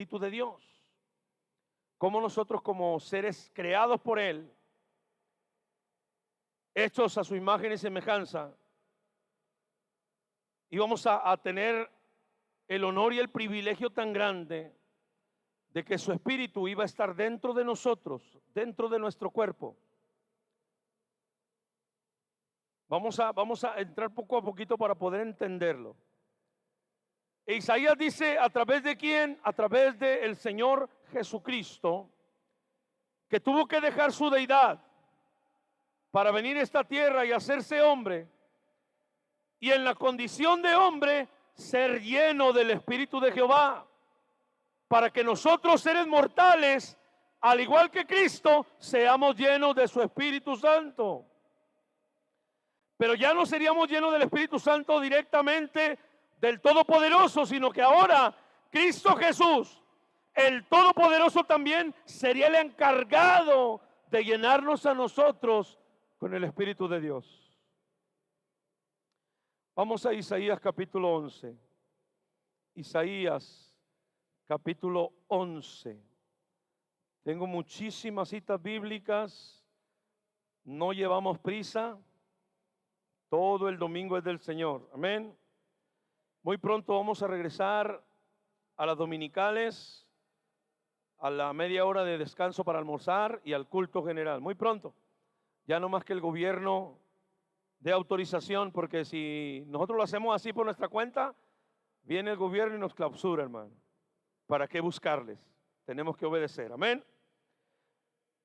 Espíritu de Dios. Cómo nosotros como seres creados por Él, hechos a su imagen y semejanza, íbamos a tener el honor y el privilegio tan grande de que su Espíritu iba a estar dentro de nosotros, dentro de nuestro cuerpo. Vamos a entrar poco a poquito para poder entenderlo. E Isaías dice, ¿a través de quién? A través del Señor Jesucristo, que tuvo que dejar su deidad para venir a esta tierra y hacerse hombre, y en la condición de hombre ser lleno del Espíritu de Jehová, para que nosotros, seres mortales, al igual que Cristo, seamos llenos de su Espíritu Santo. Pero ya no seríamos llenos del Espíritu Santo directamente del Todopoderoso, sino que ahora Cristo Jesús, el Todopoderoso, también sería el encargado de llenarnos a nosotros con el Espíritu de Dios. Vamos a Isaías capítulo 11. Isaías capítulo 11. Tengo muchísimas citas bíblicas. No llevamos prisa. Todo el domingo es del Señor. Amén. Muy pronto vamos a regresar a las dominicales, a la media hora de descanso para almorzar y al culto general. Muy pronto. Ya no más que el gobierno dé autorización, porque si nosotros lo hacemos así por nuestra cuenta, viene el gobierno y nos clausura, hermano. ¿Para qué buscarles? Tenemos que obedecer. Amén.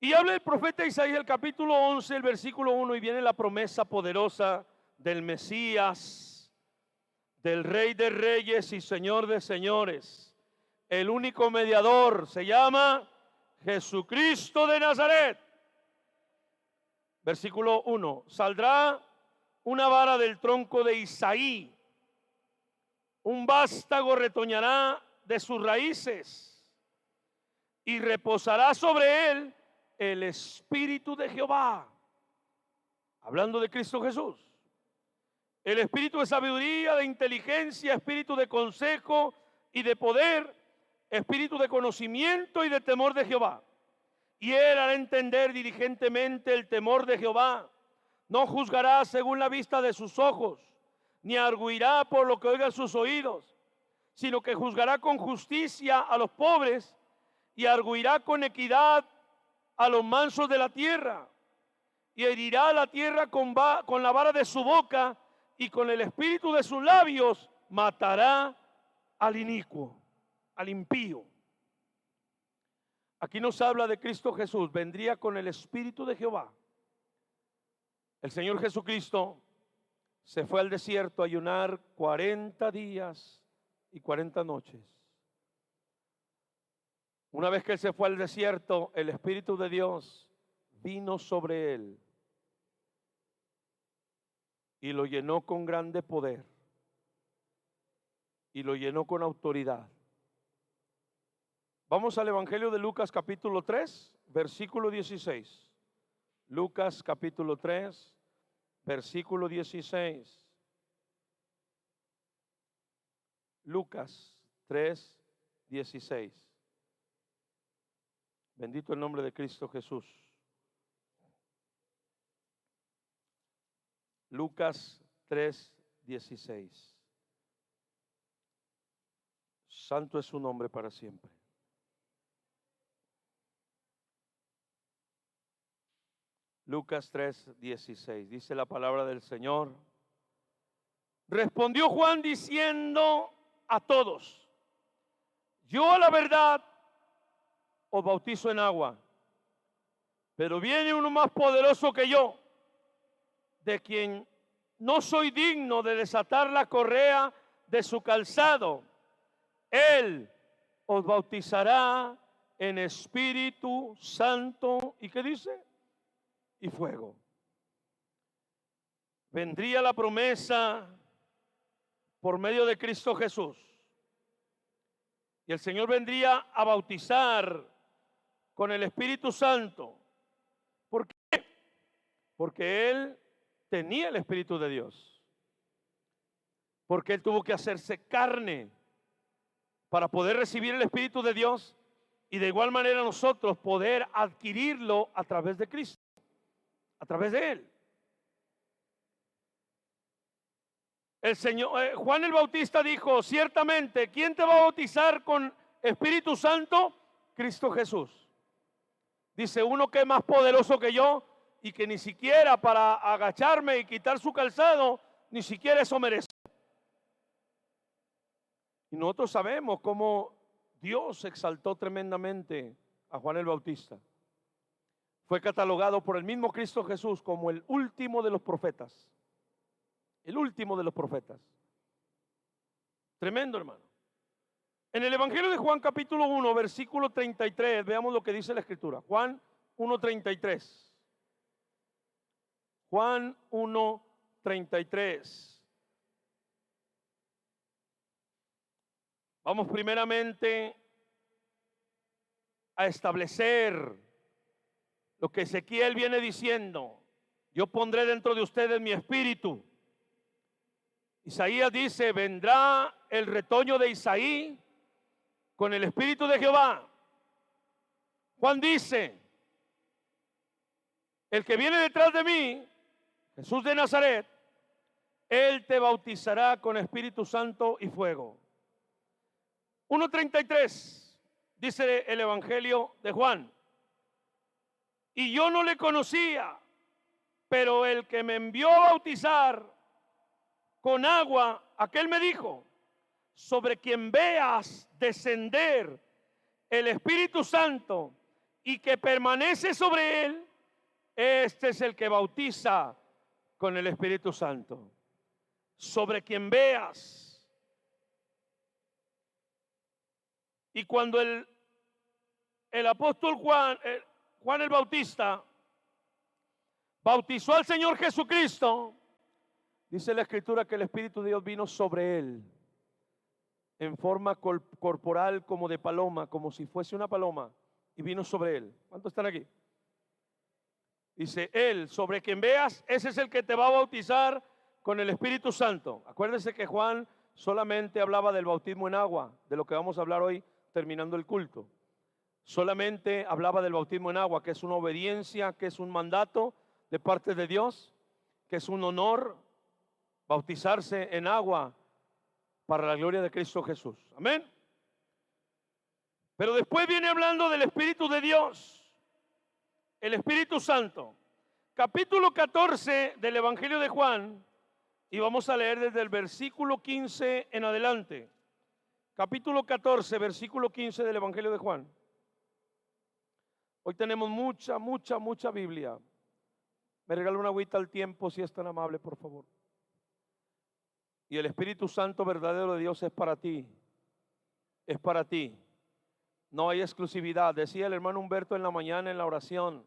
Y habla el profeta Isaías, el capítulo 11, el versículo 1, y viene la promesa poderosa del Mesías, del Rey de Reyes y Señor de Señores. El único mediador se llama Jesucristo de Nazaret. Versículo 1. Saldrá una vara del tronco de Isaí, un vástago retoñará de sus raíces, y reposará sobre él el Espíritu de Jehová. Hablando de Cristo Jesús. El espíritu de sabiduría, de inteligencia, espíritu de consejo y de poder, espíritu de conocimiento y de temor de Jehová. Y él hará entender diligentemente el temor de Jehová. No juzgará según la vista de sus ojos, ni arguirá por lo que oigan sus oídos, sino que juzgará con justicia a los pobres y arguirá con equidad a los mansos de la tierra. Y herirá la tierra con la vara de su boca, y con el espíritu de sus labios matará al inicuo, al impío. Aquí nos habla de Cristo Jesús. Vendría con el Espíritu de Jehová. El Señor Jesucristo se fue al desierto a ayunar 40 días y 40 noches. Una vez que él se fue al desierto, el Espíritu de Dios vino sobre él y lo llenó con grande poder y lo llenó con autoridad. Vamos al Evangelio de Lucas capítulo 3, versículo 16. Lucas capítulo 3, versículo 16. Lucas 3, 16. Bendito el nombre de Cristo Jesús. Lucas 3, 16. Santo es su nombre para siempre. Lucas 3, 16. Dice la palabra del Señor. Respondió Juan diciendo a todos: yo a la verdad os bautizo en agua, pero viene uno más poderoso que yo, de quien no soy digno de desatar la correa de su calzado. Él os bautizará en Espíritu Santo. ¿Y qué dice? Y fuego. Vendría la promesa por medio de Cristo Jesús. Y el Señor vendría a bautizar con el Espíritu Santo. ¿Por qué? Porque Él tenía el Espíritu de Dios. Porque Él tuvo que hacerse carne para poder recibir el Espíritu de Dios y de igual manera nosotros poder adquirirlo a través de Cristo, a través de Él. El Señor, Juan el Bautista dijo, ciertamente, ¿quién te va a bautizar con Espíritu Santo? Cristo Jesús. Dice, uno que es más poderoso que yo y que ni siquiera para agacharme y quitar su calzado, ni siquiera eso merece. Y nosotros sabemos cómo Dios exaltó tremendamente a Juan el Bautista. Fue catalogado por el mismo Cristo Jesús como el último de los profetas. El último de los profetas. Tremendo, hermano. En el Evangelio de Juan capítulo 1, versículo 33, veamos lo que dice la Escritura. Juan 1:33. Juan 1:33. Vamos primeramente a establecer lo que Ezequiel viene diciendo. Yo pondré dentro de ustedes mi espíritu. Isaías dice, vendrá el retoño de Isaí con el espíritu de Jehová. Juan dice, el que viene detrás de mí, Jesús de Nazaret, él te bautizará con Espíritu Santo y fuego. 1:33 dice el Evangelio de Juan. Y yo no le conocía, pero el que me envió a bautizar con agua, aquel me dijo, sobre quien veas descender el Espíritu Santo y que permanece sobre él, este es el que bautiza con el Espíritu Santo. Sobre quien veas. Y cuando el apóstol Juan el Bautista bautizó al Señor Jesucristo, dice la Escritura que el Espíritu de Dios vino sobre él en forma corporal como de paloma, como si fuese una paloma, y vino sobre él. ¿Cuántos están aquí? Dice, él, sobre quien veas, ese es el que te va a bautizar con el Espíritu Santo. Acuérdense que Juan solamente hablaba del bautismo en agua, de lo que vamos a hablar hoy terminando el culto. Solamente hablaba del bautismo en agua, que es una obediencia, que es un mandato de parte de Dios, que es un honor bautizarse en agua para la gloria de Cristo Jesús. Amén. Pero después viene hablando del Espíritu de Dios, el Espíritu Santo. Capítulo 14 del Evangelio de Juan, y vamos a leer desde el versículo 15 en adelante. Capítulo 14, versículo 15 del Evangelio de Juan. Hoy tenemos mucha Biblia. Me regala una agüita al tiempo, si es tan amable, por favor. Y el Espíritu Santo verdadero de Dios es para ti. Es para ti. No hay exclusividad. Decía el hermano Humberto en la mañana en la oración,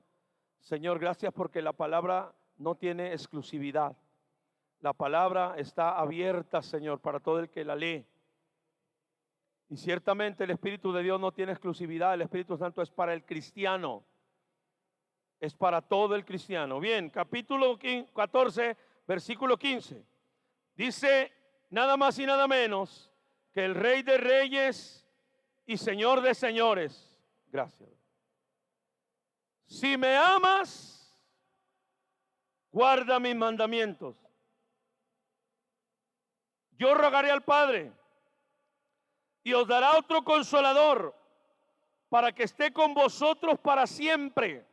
Señor, gracias porque la palabra no tiene exclusividad. La palabra está abierta, Señor, para todo el que la lee. Y ciertamente el Espíritu de Dios no tiene exclusividad. El Espíritu Santo es para el cristiano. Es para todo el cristiano. Bien, capítulo 14, versículo 15. Dice nada más y nada menos que el Rey de Reyes y Señor de Señores. Gracias. Si me amas, guarda mis mandamientos. Yo rogaré al Padre y os dará otro consolador para que esté con vosotros para siempre.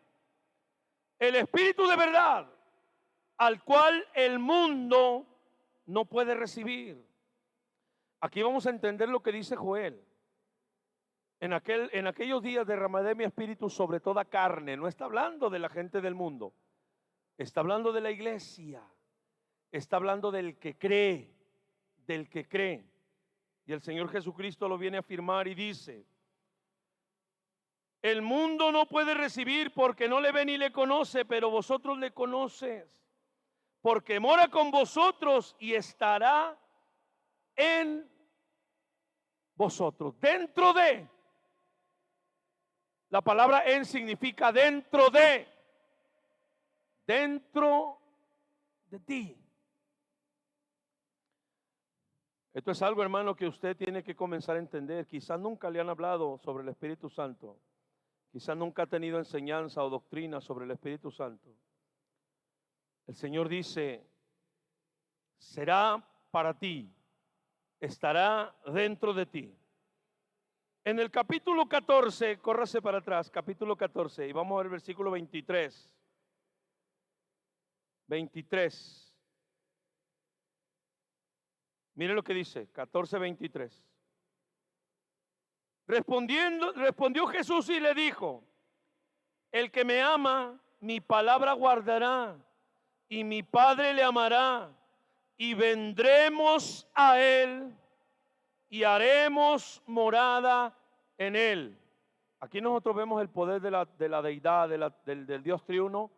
El Espíritu de verdad, al cual el mundo no puede recibir. Aquí vamos a entender lo que dice Joel. En aquellos días derramaré mi espíritu sobre toda carne. No está hablando de la gente del mundo. Está hablando de la iglesia. Está hablando del que cree. Del que cree. Y el Señor Jesucristo lo viene a afirmar y dice, el mundo no puede recibir porque no le ve ni le conoce, pero vosotros le conoces, porque mora con vosotros y estará en vosotros. Dentro de. La palabra en significa dentro de. Dentro de ti. Esto es algo, hermano, que usted tiene que comenzar a entender. Quizás nunca le han hablado sobre el Espíritu Santo. Quizás nunca ha tenido enseñanza o doctrina sobre el Espíritu Santo. El Señor dice, será para ti, estará dentro de ti. En el capítulo 14, córrase para atrás, capítulo 14, y vamos a ver el versículo 23. 23. Mire lo que dice, 14:23. Respondió Jesús y le dijo, el que me ama, mi palabra guardará, y mi Padre le amará, y vendremos a él, y haremos morada en él. Aquí nosotros vemos el poder de la deidad, del Dios triuno,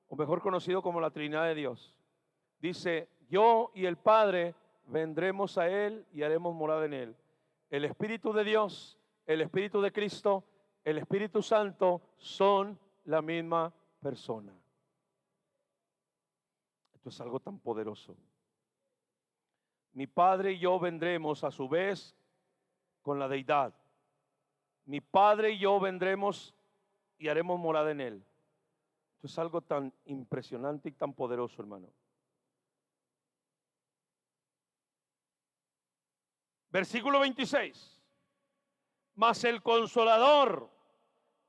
o mejor conocido como la Trinidad de Dios. Dice, yo y el Padre vendremos a él y haremos morada en él. El Espíritu de Dios, el Espíritu de Cristo, el Espíritu Santo son la misma persona. Esto es algo tan poderoso. Mi Padre y yo vendremos a su vez con la deidad. Mi Padre y yo vendremos y haremos morada en él. Esto es algo tan impresionante y tan poderoso, hermano. Versículo 26. Mas el Consolador,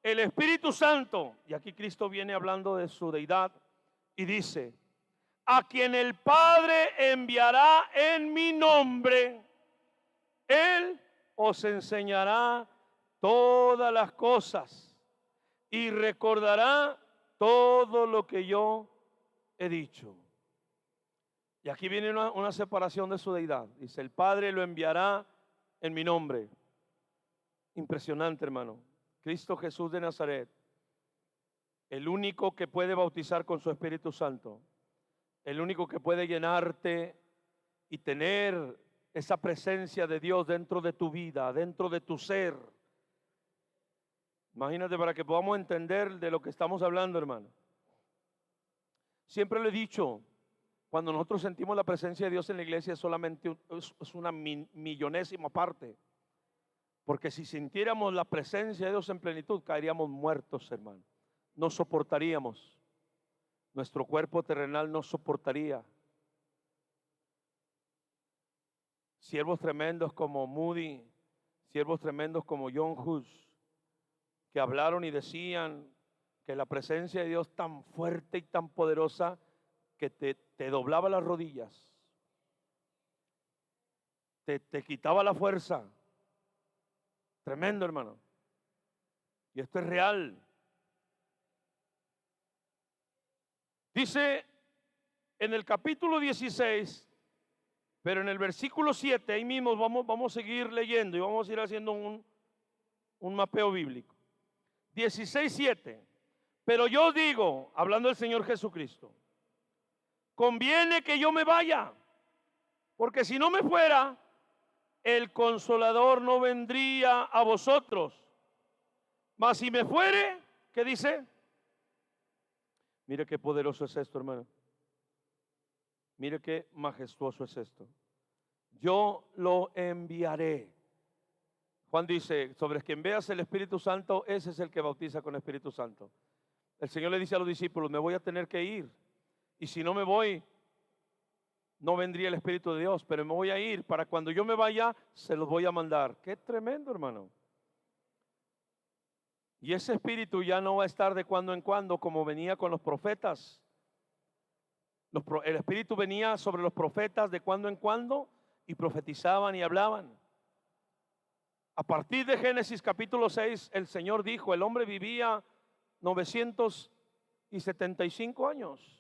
el Espíritu Santo, y aquí Cristo viene hablando de su deidad y dice, a quien el Padre enviará en mi nombre, Él os enseñará todas las cosas y recordará todo lo que yo he dicho. Y aquí viene una separación de su deidad. Dice, el Padre lo enviará en mi nombre. Impresionante, hermano. Cristo Jesús de Nazaret, el único que puede bautizar con su Espíritu Santo, el único que puede llenarte y tener esa presencia de Dios dentro de tu vida, dentro de tu ser. Imagínate, para que podamos entender de lo que estamos hablando, hermano. Siempre lo he dicho, cuando nosotros sentimos la presencia de Dios en la iglesia solamente es una millonésima parte. Porque si sintiéramos la presencia de Dios en plenitud, caeríamos muertos, hermano. No soportaríamos. Nuestro cuerpo terrenal no soportaría. Siervos tremendos como Moody, siervos tremendos como John Hus, que hablaron y decían que la presencia de Dios tan fuerte y tan poderosa que te doblaba las rodillas, te quitaba la fuerza. Tremendo, hermano. Y esto es real. Dice en el capítulo 16, pero en el versículo 7, ahí mismo vamos a seguir leyendo y vamos a ir haciendo un mapeo bíblico. 16:7. Pero yo digo, hablando del Señor Jesucristo, conviene que yo me vaya, porque si no me fuera, el Consolador no vendría a vosotros. Mas si me fuere, ¿qué dice? Mire qué poderoso es esto, hermano. Mire qué majestuoso es esto. Yo lo enviaré. Juan dice, sobre quien veas el Espíritu Santo, ese es el que bautiza con Espíritu Santo. El Señor le dice a los discípulos, me voy a tener que ir. Y si no me voy, no vendría el Espíritu de Dios, pero me voy a ir. Para cuando yo me vaya, se los voy a mandar. Qué tremendo, hermano. Y ese Espíritu ya no va a estar de cuando en cuando como venía con los profetas. El Espíritu venía sobre los profetas de cuando en cuando y profetizaban y hablaban. A partir de Génesis capítulo 6, el Señor dijo, el hombre vivía 975 años.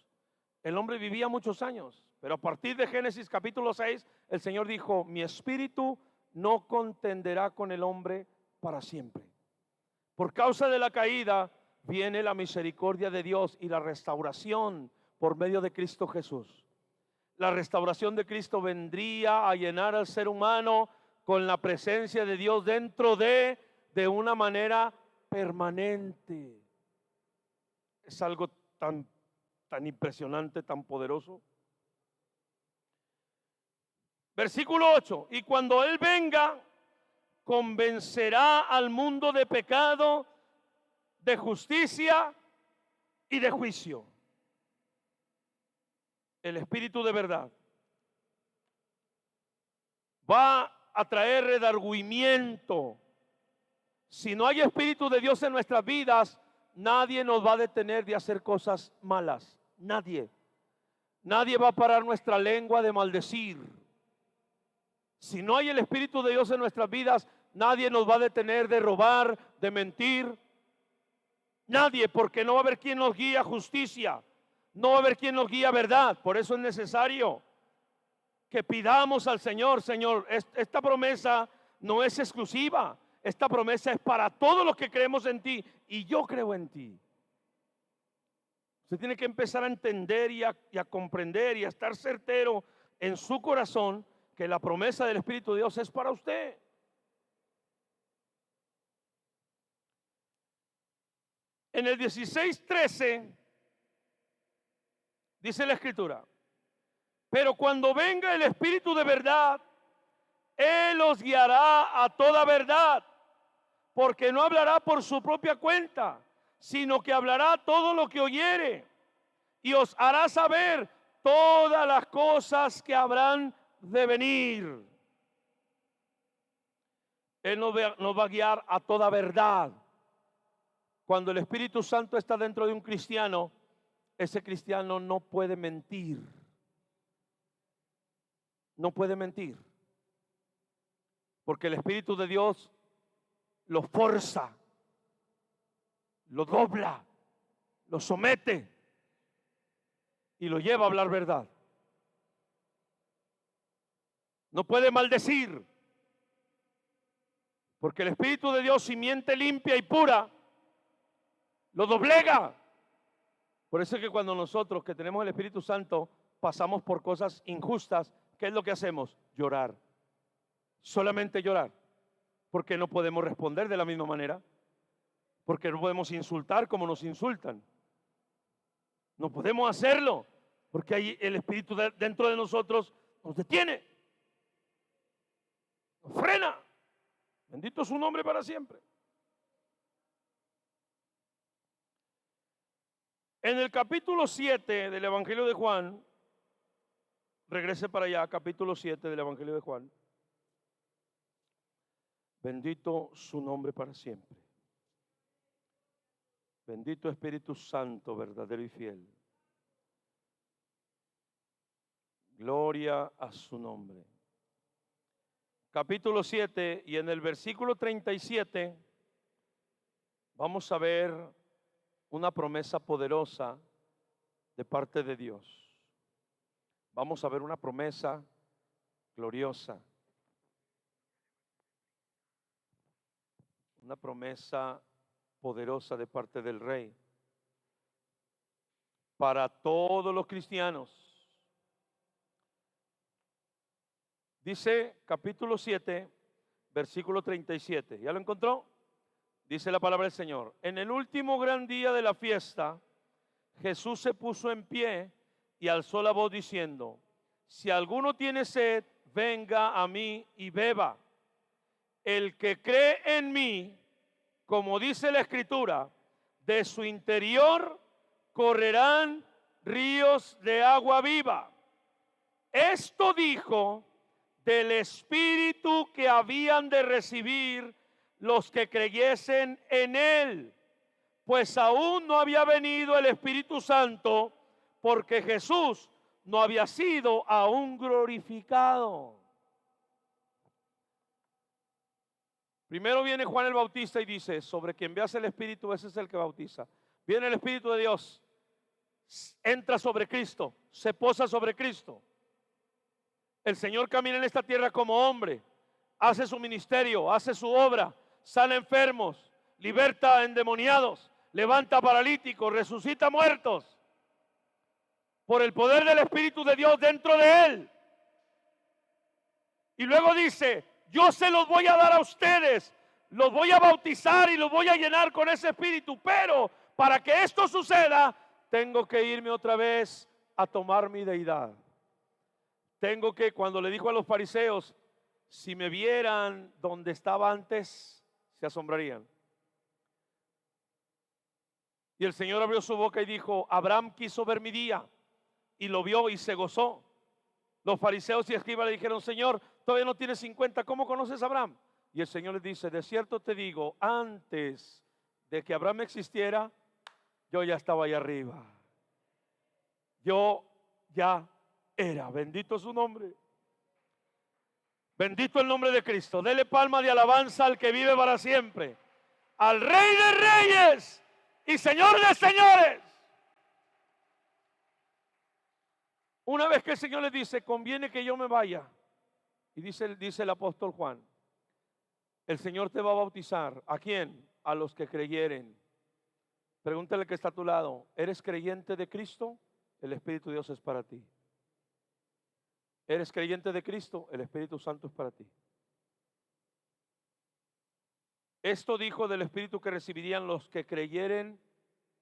El hombre vivía muchos años. Pero a partir de Génesis capítulo 6, el Señor dijo, mi espíritu no contenderá con el hombre para siempre. Por causa de la caída viene la misericordia de Dios y la restauración por medio de Cristo Jesús. La restauración de Cristo vendría a llenar al ser humano con la presencia de Dios dentro de una manera permanente. Es algo tan impresionante, tan poderoso. Versículo 8. Y cuando Él venga, convencerá al mundo de pecado, de justicia y de juicio. El Espíritu de verdad va a traer redargüimiento. Si no hay Espíritu de Dios en nuestras vidas, nadie nos va a detener de hacer cosas malas. Nadie. Nadie va a parar nuestra lengua de maldecir. Si no hay el Espíritu de Dios en nuestras vidas, nadie nos va a detener de robar, de mentir. Nadie, porque no va a haber quien nos guíe a justicia. No va a haber quien nos guíe a verdad. Por eso es necesario que pidamos al Señor: Señor, esta promesa no es exclusiva. Esta promesa es para todos los que creemos en ti. Y yo creo en ti. Usted tiene que empezar a entender y a comprender y a estar certero en su corazón que la promesa del Espíritu de Dios es para usted. En el 16:13 dice la Escritura: pero cuando venga el Espíritu de verdad, Él os guiará a toda verdad, porque no hablará por su propia cuenta, sino que hablará todo lo que oyere, y os hará saber todas las cosas que habrán de venir. Él nos va a guiar a toda verdad. Cuando el Espíritu Santo está dentro de un cristiano, ese cristiano no puede mentir. No puede mentir. Porque el Espíritu de Dios lo forza, lo dobla, lo somete y lo lleva a hablar verdad. No puede maldecir. Porque el Espíritu de Dios, simiente limpia y pura, lo doblega. Por eso es que cuando nosotros que tenemos el Espíritu Santo pasamos por cosas injustas, ¿qué es lo que hacemos? Llorar. Solamente llorar. Porque no podemos responder de la misma manera. Porque no podemos insultar como nos insultan. No podemos hacerlo. Porque ahí el Espíritu dentro de nosotros nos detiene. Nos frena. Bendito es su nombre para siempre. En el capítulo 7 del Evangelio de Juan, regrese para allá, capítulo 7 del Evangelio de Juan. Bendito su nombre para siempre. Bendito Espíritu Santo, verdadero y fiel. Gloria a su nombre. Capítulo 7, y en el versículo 37 vamos a ver una promesa poderosa de parte de Dios. Vamos a ver una promesa gloriosa. Una promesa poderosa de parte del Rey para todos los cristianos. Dice capítulo 7, versículo 37. ¿Ya lo encontró? Dice la palabra del Señor: en el último gran día de la fiesta, Jesús se puso en pie y alzó la voz diciendo: si alguno tiene sed, venga a mí y beba. El que cree en mí, como dice la Escritura, de su interior correrán ríos de agua viva. Esto dijo del Espíritu que habían de recibir los que creyesen en Él, pues aún no había venido el Espíritu Santo, porque Jesús no había sido aún glorificado. Primero viene Juan el Bautista y dice: sobre quien veas el Espíritu, ese es el que bautiza. Viene el Espíritu de Dios, entra sobre Cristo, se posa sobre Cristo. El Señor camina en esta tierra como hombre, hace su ministerio, hace su obra, sana enfermos, liberta endemoniados, levanta paralíticos, resucita muertos, por el poder del Espíritu de Dios dentro de él. Y luego dice: yo se los voy a dar a ustedes, los voy a bautizar y los voy a llenar con ese Espíritu, pero para que esto suceda, tengo que irme otra vez a tomar mi deidad. tengo que, cuando le dijo a los fariseos, si me vieran donde estaba antes, se asombrarían. Y el Señor abrió su boca y dijo, Abraham quiso ver mi día y lo vio y se gozó. Los fariseos y escribas le dijeron, Señor, todavía no tienes 50, ¿cómo conoces a Abraham? Y el Señor les dice, de cierto te digo, antes de que Abraham existiera, yo ya estaba ahí arriba. Yo ya era. Bendito su nombre. Bendito el nombre de Cristo. Dele palma de alabanza al que vive para siempre, al Rey de Reyes y Señor de Señores. Una vez que el Señor le dice, conviene que yo me vaya, y dice el apóstol Juan, el Señor te va a bautizar. ¿A quién? A los que creyeren. Pregúntale que está a tu lado, ¿eres creyente de Cristo? El Espíritu de Dios es para ti. ¿Eres creyente de Cristo? El Espíritu Santo es para ti. Esto dijo del Espíritu que recibirían los que creyeren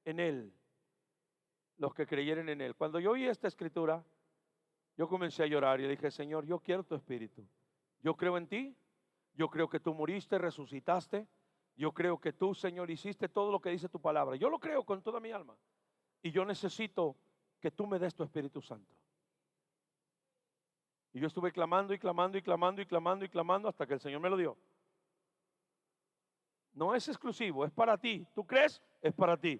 en Él. Los que creyeren en Él. Cuando yo oí esta escritura, yo comencé a llorar y dije, Señor, yo quiero tu Espíritu. Yo creo en ti. Yo creo que tú moriste, resucitaste. Yo creo que tú, Señor, hiciste todo lo que dice tu palabra. Yo lo creo con toda mi alma. Y yo necesito que tú me des tu Espíritu Santo. Y yo estuve clamando y clamando y clamando y clamando y clamando hasta que el Señor me lo dio. No es exclusivo, es para ti. ¿Tú crees? Es para ti.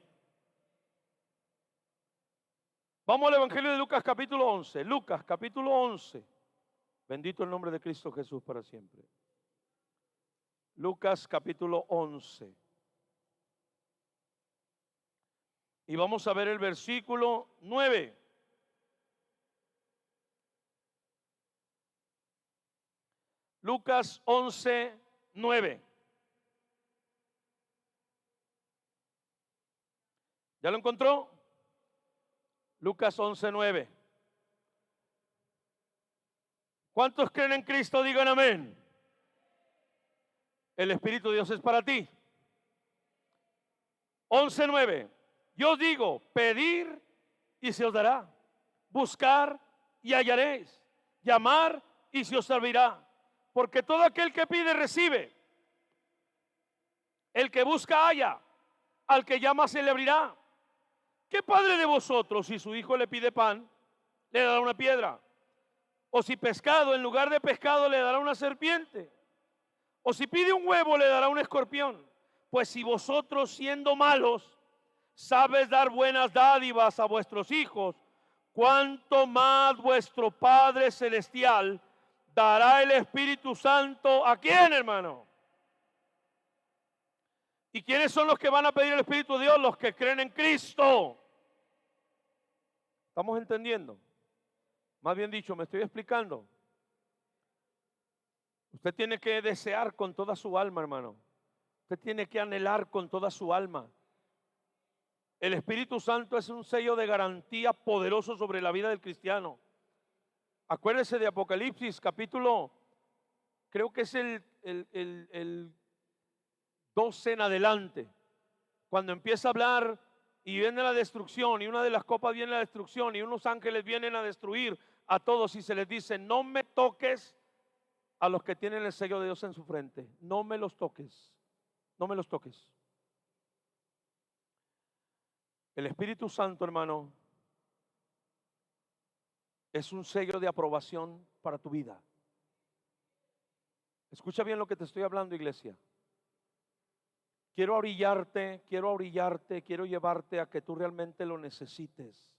Vamos al Evangelio de Lucas capítulo 11. Lucas capítulo 11. Bendito el nombre de Cristo Jesús para siempre. Lucas capítulo 11. Y vamos a ver el versículo 9. Lucas 11, 9. ¿Ya lo encontró? Lucas 11, 9. ¿Cuántos creen en Cristo? Digan amén. El Espíritu de Dios es para ti. 11, 9. Yo digo, pedir y se os dará. Buscar y hallaréis. Llamar y se os abrirá. Porque todo aquel que pide recibe. El que busca halla. Al que llama se le abrirá. ¿Qué padre de vosotros, si su hijo le pide pan, le dará una piedra? O si pescado, en lugar de pescado, le dará una serpiente. O si pide un huevo, le dará un escorpión. Pues si vosotros, siendo malos, sabes dar buenas dádivas a vuestros hijos, cuánto más vuestro Padre Celestial dará el Espíritu Santo. ¿A quién, hermano? ¿Y quiénes son los que van a pedir el Espíritu de Dios? Los que creen en Cristo. ¿Estamos entendiendo? Más bien dicho, me estoy explicando. Usted tiene que desear con toda su alma, hermano. Usted tiene que anhelar con toda su alma. El Espíritu Santo es un sello de garantía poderoso sobre la vida del cristiano. Acuérdese de Apocalipsis capítulo, creo que es el 12 en adelante, cuando empieza a hablar y viene la destrucción, y una de las copas viene la destrucción, y unos ángeles vienen a destruir a todos, y se les dice, no me toques a los que tienen el sello de Dios en su frente. No me los toques. No me los toques. El Espíritu Santo, hermano, es un sello de aprobación para tu vida. Escucha bien lo que te estoy hablando, iglesia. Quiero orillarte, quiero llevarte a que tú realmente lo necesites,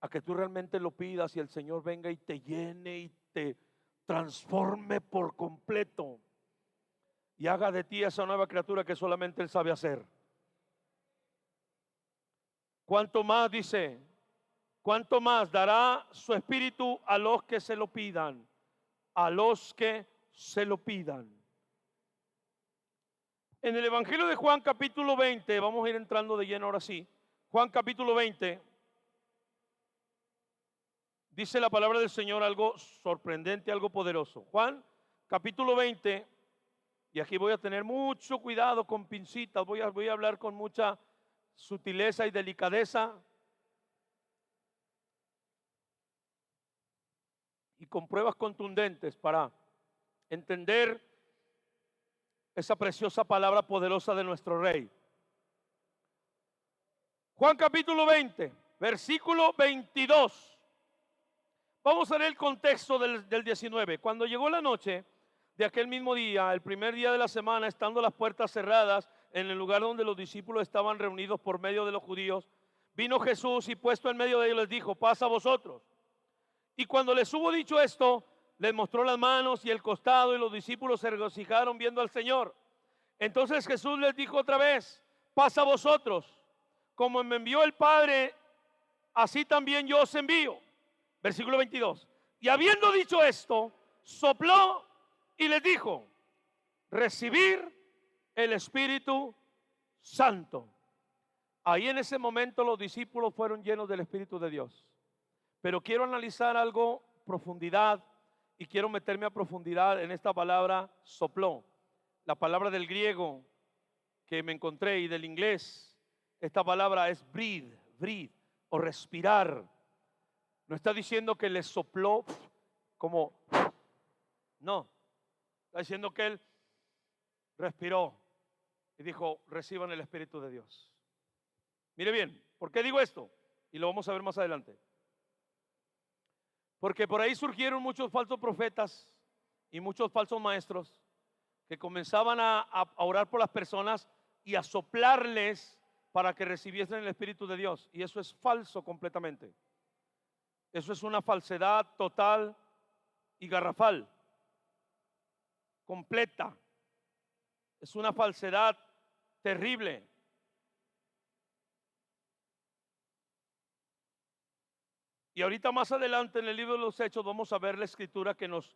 a que tú realmente lo pidas y el Señor venga y te llene y te transforme por completo y haga de ti esa nueva criatura que solamente Él sabe hacer. ¿Cuánto más, dice? ¿Cuánto más dará su Espíritu a los que se lo pidan? A los que se lo pidan. En el Evangelio de Juan capítulo 20, vamos a ir entrando de lleno ahora sí. Juan capítulo 20, dice la palabra del Señor algo sorprendente, algo poderoso. Juan capítulo 20, y aquí voy a tener mucho cuidado con pincitas, voy a hablar con mucha sutileza y delicadeza. Y y con pruebas contundentes para entender esa preciosa palabra poderosa de nuestro Rey. Juan capítulo 20, versículo 22. Vamos a ver el contexto del 19. Cuando llegó la noche de aquel mismo día, el primer día de la semana, estando las puertas cerradas en el lugar donde los discípulos estaban reunidos por medio de los judíos, vino Jesús y puesto en medio de ellos les dijo: paz a vosotros. Y cuando les hubo dicho esto, les mostró las manos y el costado, y los discípulos se regocijaron viendo al Señor. Entonces Jesús les dijo otra vez: paz a vosotros. Como me envió el Padre, así también yo os envío. Versículo 22. Y habiendo dicho esto, sopló y les dijo: recibir el Espíritu Santo. Ahí en ese momento los discípulos fueron llenos del Espíritu de Dios. Pero quiero analizar algo profundidad y quiero meterme a profundidad en esta palabra sopló. La palabra del griego que me encontré y del inglés, esta palabra es breathe o respirar. No está diciendo que le sopló como, no, está diciendo que él respiró y dijo: reciban el Espíritu de Dios. Mire bien, ¿por qué digo esto? Y lo vamos a ver más adelante. Porque por ahí surgieron muchos falsos profetas y muchos falsos maestros que comenzaban a orar por las personas y a soplarles para que recibiesen el Espíritu de Dios. Y eso es falso completamente. Eso es una falsedad total y garrafal, completa. Es una falsedad terrible. Y ahorita más adelante en el libro de los Hechos vamos a ver la escritura que nos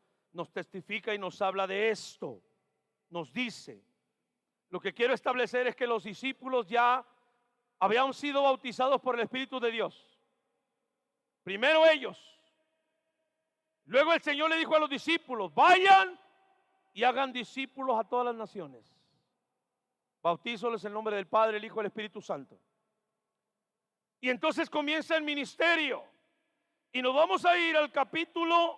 testifica y nos habla de esto. Nos dice, lo que quiero establecer es que los discípulos ya habían sido bautizados por el Espíritu de Dios. Primero ellos. Luego el Señor le dijo a los discípulos: vayan y hagan discípulos a todas las naciones. Bautízoles en el nombre del Padre, el Hijo y el Espíritu Santo. Y entonces comienza el ministerio. Y nos vamos a ir al capítulo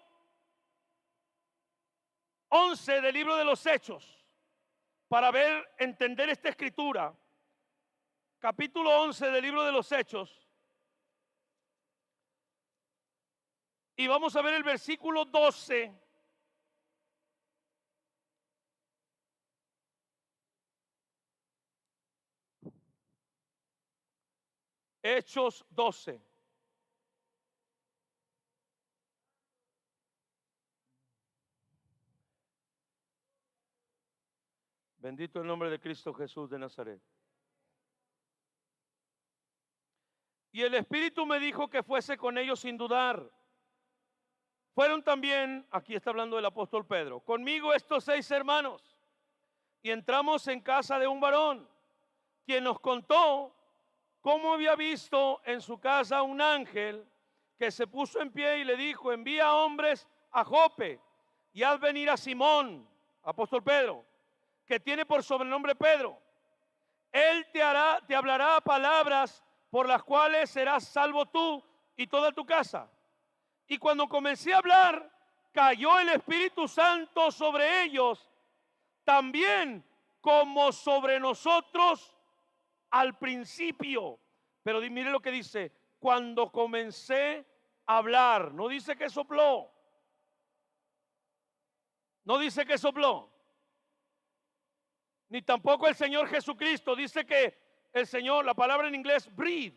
11 del libro de los Hechos para entender esta escritura. Capítulo 11 del libro de los Hechos. Y vamos a ver el versículo 12. Hechos 12. Bendito el nombre de Cristo Jesús de Nazaret. Y el Espíritu me dijo que fuese con ellos sin dudar. Fueron también, aquí está hablando el apóstol Pedro, conmigo estos 6 hermanos. Y entramos en casa de un varón, quien nos contó cómo había visto en su casa un ángel que se puso en pie y le dijo: envía hombres a Jope y haz venir a Simón, apóstol Pedro, que tiene por sobrenombre Pedro. Él te hablará palabras por las cuales serás salvo tú y toda tu casa. Y cuando comencé a hablar, cayó el Espíritu Santo sobre ellos, también como sobre nosotros al principio. Pero mire lo que dice: cuando comencé a hablar. No dice que sopló. No dice que sopló. Ni tampoco el Señor Jesucristo. Dice que el Señor, la palabra en inglés breathe,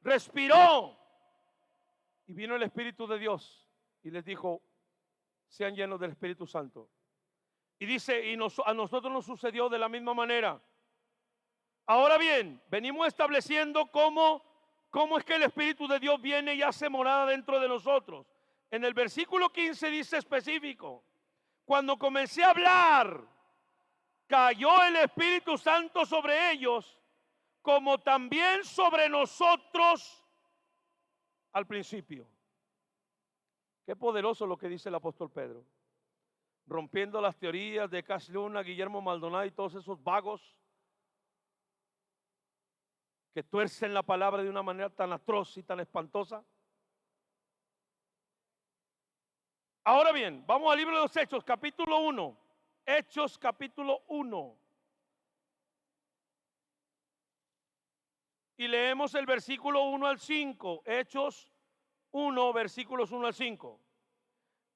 respiró. Y vino el Espíritu de Dios y les dijo: sean llenos del Espíritu Santo. Y dice, a nosotros nos sucedió de la misma manera. Ahora bien, venimos estableciendo cómo es que el Espíritu de Dios viene y hace morada dentro de nosotros. En el versículo 15 dice específico: cuando comencé a hablar, cayó el Espíritu Santo sobre ellos, como también sobre nosotros al principio. Qué poderoso lo que dice el apóstol Pedro, rompiendo las teorías de Cash Luna, Guillermo Maldonado y todos esos vagos que tuercen la palabra de una manera tan atroz y tan espantosa. Ahora bien, vamos al libro de los Hechos, capítulo 1. Hechos, capítulo 1. Y leemos el versículo 1 al 5. Hechos 1, versículos 1 al 5.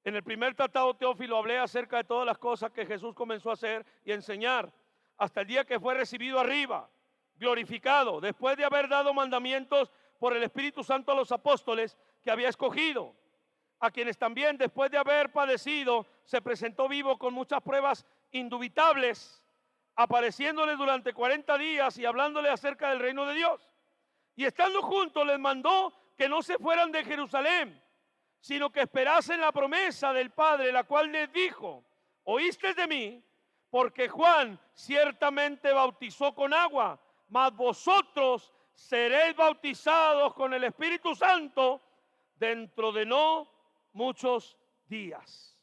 En el primer tratado, Teófilo, hablé acerca de todas las cosas que Jesús comenzó a hacer y a enseñar hasta el día que fue recibido arriba, glorificado, después de haber dado mandamientos por el Espíritu Santo a los apóstoles que había escogido, a quienes también después de haber padecido se presentó vivo con muchas pruebas indubitables, apareciéndoles durante 40 días y hablándole acerca del reino de Dios. Y estando juntos les mandó que no se fueran de Jerusalén, sino que esperasen la promesa del Padre, la cual les dijo: oíste de mí, porque Juan ciertamente bautizó con agua, mas vosotros seréis bautizados con el Espíritu Santo dentro de no muchos días.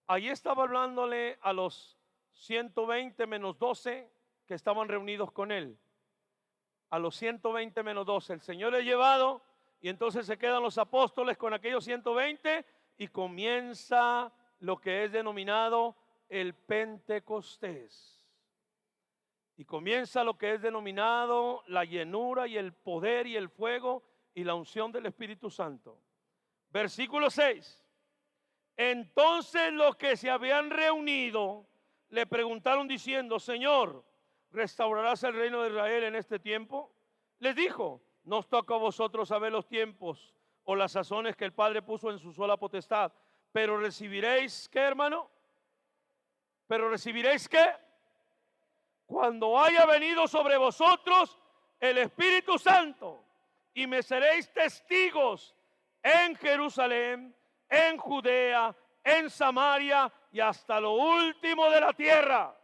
Ahí estaba hablándole a los 120 menos 12 que estaban reunidos con él. A los 120 menos 12, el Señor es llevado y entonces se quedan los apóstoles con aquellos 120 y comienza lo que es denominado el Pentecostés. Y comienza lo que es denominado la llenura y el poder y el fuego y la unción del Espíritu Santo. Versículo 6. Entonces los que se habían reunido le preguntaron diciendo: Señor, ¿restaurarás el reino de Israel en este tiempo? Les dijo: no os toca a vosotros saber los tiempos o las sazones que el Padre puso en su sola potestad, pero recibiréis, ¿qué, hermano? Pero recibiréis, ¿qué? Cuando haya venido sobre vosotros el Espíritu Santo, y me seréis testigos en Jerusalén, en Judea, en Samaria y hasta lo último de la tierra.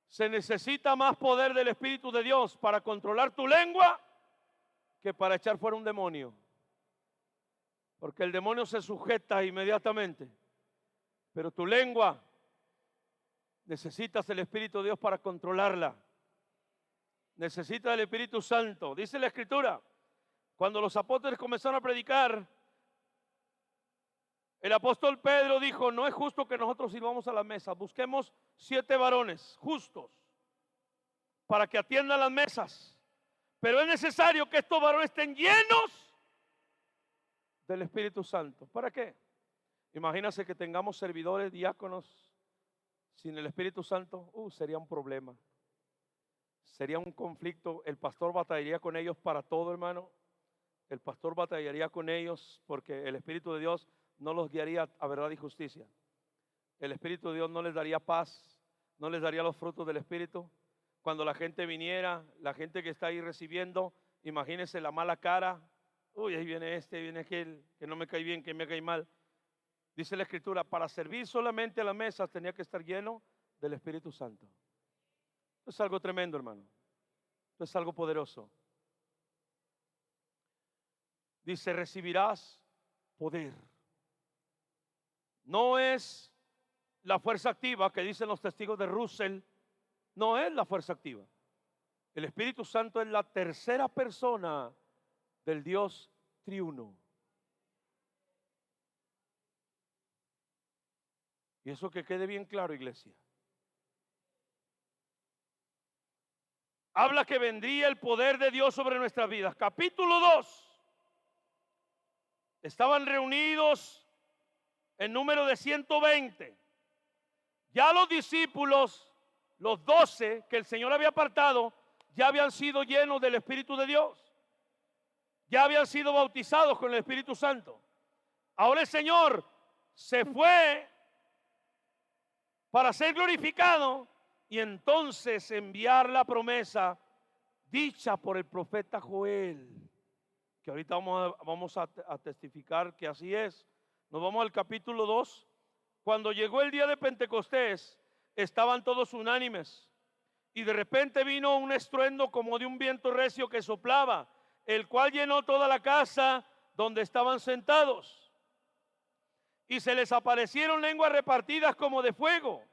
Se necesita más poder del Espíritu de Dios para controlar tu lengua que para echar fuera un demonio. Porque el demonio se sujeta inmediatamente. Pero tu lengua, necesitas el Espíritu de Dios para controlarla. Necesitas el Espíritu Santo. Dice la Escritura, cuando los apóstoles comenzaron a predicar, el apóstol Pedro dijo: no es justo que nosotros sirvamos a la mesa, busquemos 7 varones justos para que atiendan las mesas, pero es necesario que estos varones estén llenos del Espíritu Santo. ¿Para qué? Imagínense que tengamos servidores, diáconos sin el Espíritu Santo. Sería un problema, sería un conflicto. El pastor batallaría con ellos para todo, hermano. El pastor batallaría con ellos porque el Espíritu de Dios no los guiaría a verdad y justicia. El Espíritu de Dios no les daría paz, no les daría los frutos del Espíritu. Cuando la gente viniera, la gente que está ahí recibiendo, imagínense la mala cara. Ahí viene este, viene aquel, que no me cae bien, que me cae mal. Dice la Escritura, para servir solamente a las mesas tenía que estar lleno del Espíritu Santo. Esto es algo tremendo, hermano. Esto es algo poderoso. Dice: recibirás poder. No es la fuerza activa que dicen los testigos de Russell. No es la fuerza activa. El Espíritu Santo es la tercera persona del Dios triuno. Y eso que quede bien claro, iglesia. Habla que vendría el poder de Dios sobre nuestras vidas. Capítulo 2. Estaban reunidos en número de 120. Ya los discípulos, los 12 que el Señor había apartado, ya habían sido llenos del Espíritu de Dios. Ya habían sido bautizados con el Espíritu Santo. Ahora el Señor se fue para ser glorificado y entonces enviar la promesa dicha por el profeta Joel, que ahorita vamos a testificar que así es. Nos vamos al capítulo 2. Cuando llegó el día de Pentecostés, estaban todos unánimes y de repente vino un estruendo como de un viento recio que soplaba, el cual llenó toda la casa donde estaban sentados. Y se les aparecieron lenguas repartidas como de fuego,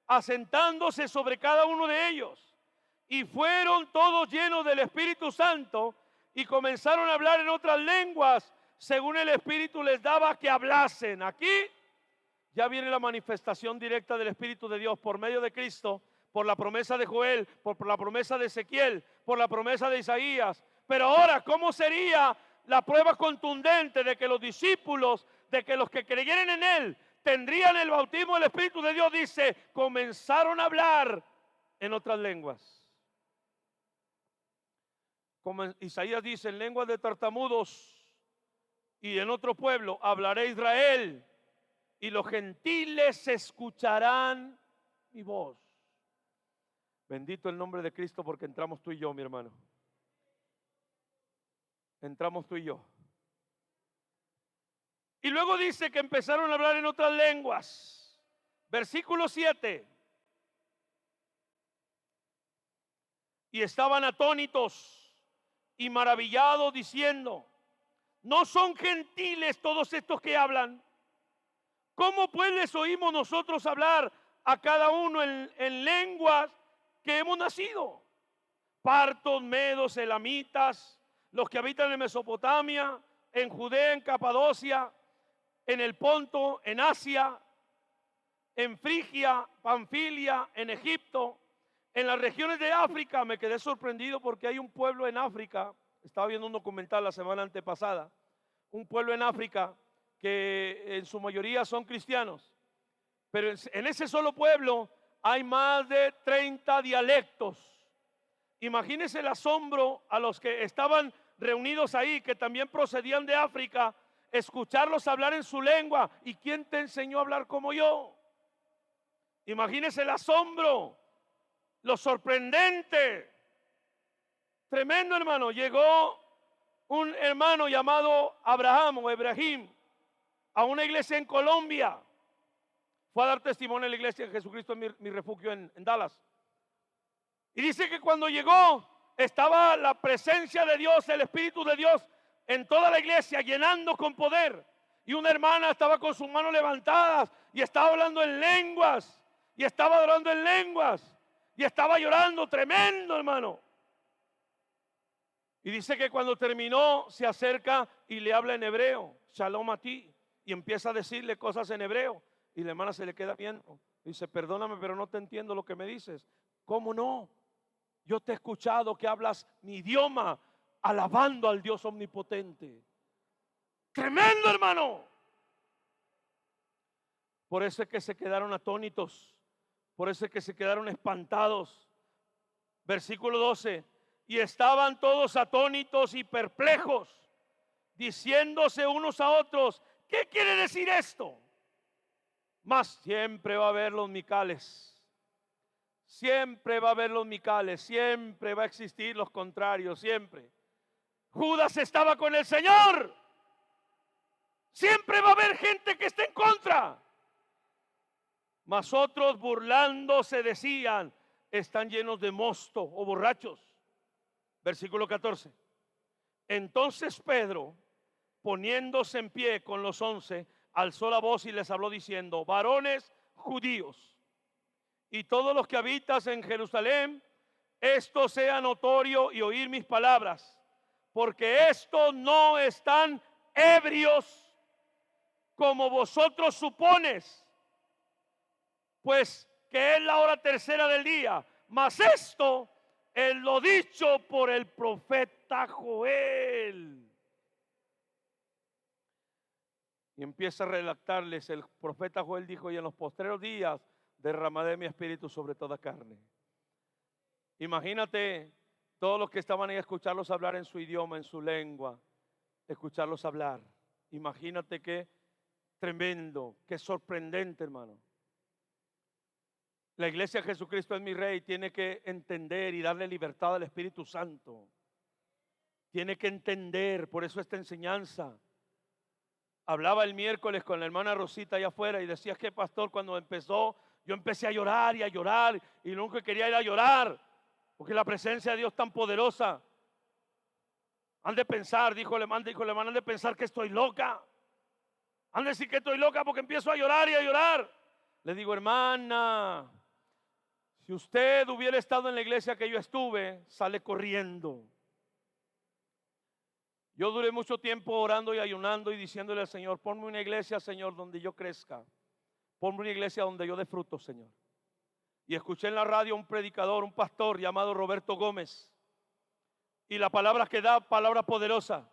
asentándose sobre cada uno de ellos. Y fueron todos llenos del Espíritu Santo y comenzaron a hablar en otras lenguas, según el Espíritu les daba que hablasen. Aquí ya viene la manifestación directa del Espíritu de Dios por medio de Cristo, por la promesa de Joel, por la promesa de Ezequiel, por la promesa de Isaías. Pero ahora, ¿cómo sería la prueba contundente de que los discípulos, de que los que creyeran en Él, tendrían el bautismo del Espíritu de Dios? Dice, comenzaron a hablar en otras lenguas. Como Isaías dice, en lenguas de tartamudos y en otro pueblo hablaré Israel, y los gentiles escucharán mi voz. Bendito el nombre de Cristo, porque entramos tú y yo, mi hermano. Entramos tú y yo. Y luego dice que empezaron a hablar en otras lenguas. Versículo 7. Y estaban atónitos y maravillados, diciendo, ¿no son gentiles todos estos que hablan? ¿Cómo pues les oímos nosotros hablar a cada uno en lenguas que hemos nacido? Partos, medos, elamitas, los que habitan en Mesopotamia, en Judea, en Capadocia, en el Ponto, en Asia, en Frigia, Panfilia, en Egipto, en las regiones de África. Me quedé sorprendido porque hay un pueblo en África, estaba viendo un documental la semana antepasada, un pueblo en África que en su mayoría son cristianos, pero en ese solo pueblo hay más de 30 dialectos. Imagínense el asombro a los que estaban reunidos ahí, que también procedían de África, escucharlos hablar en su lengua. ¿Y quién te enseñó a hablar como yo? Imagínense el asombro, lo sorprendente, tremendo, hermano. Llegó un hermano llamado Abraham o Ebrahim a una iglesia en Colombia. Fue a dar testimonio en la iglesia de Jesucristo en mi refugio en Dallas. Y dice que cuando llegó estaba la presencia de Dios, el Espíritu de Dios en toda la iglesia, llenando con poder. Y una hermana estaba con sus manos levantadas y estaba hablando en lenguas, y estaba adorando en lenguas, y estaba llorando, tremendo, hermano. Y dice que cuando terminó se acerca y le habla en hebreo, shalom a ti, y empieza a decirle cosas en hebreo. Y la hermana se le queda viendo. Dice, perdóname, pero no te entiendo lo que me dices. ¿Cómo no? Yo te he escuchado que hablas mi idioma, alabando al Dios omnipotente. Tremendo, hermano. Por eso es que se quedaron atónitos. Por eso es que se quedaron espantados. Versículo 12. Y estaban todos atónitos y perplejos, diciéndose unos a otros, ¿qué quiere decir esto? Mas siempre va a haber los micales. Siempre va a haber los micales. Siempre va a existir los contrarios. Siempre. Judas estaba con el Señor. Siempre va a haber gente que esté en contra. Mas otros burlándose decían, están llenos de mosto o borrachos. Versículo 14. Entonces Pedro, poniéndose en pie con los 11, alzó la voz y les habló diciendo, varones judíos y todos los que habitas en Jerusalén, esto sea notorio y oír mis palabras, porque estos no están ebrios como vosotros supones, pues que es la hora tercera del día, mas esto es lo dicho por el profeta Joel. Y empieza a redactarles, el profeta Joel dijo, y en los postreros días derramaré mi espíritu sobre toda carne. Imagínate todos los que estaban ahí a escucharlos hablar en su idioma, en su lengua, escucharlos hablar. Imagínate qué tremendo, qué sorprendente, hermano. La iglesia de Jesucristo es mi Rey, tiene que entender y darle libertad al Espíritu Santo. Tiene que entender, por eso esta enseñanza. Hablaba el miércoles con la hermana Rosita allá afuera y decía que pastor, cuando empezó, yo empecé a llorar y nunca quería ir a llorar, porque la presencia de Dios tan poderosa. Han de pensar, dijo la hermana, han de pensar que estoy loca. Han de decir que estoy loca porque empiezo a llorar y a llorar. Le digo, hermana, si usted hubiera estado en la iglesia que yo estuve, sale corriendo. Yo duré mucho tiempo orando y ayunando y diciéndole al Señor, ponme una iglesia, Señor, donde yo crezca. Ponme una iglesia donde yo dé fruto, Señor. Y escuché en la radio un predicador, un pastor llamado Roberto Gómez. Y la palabra que da, palabra poderosa.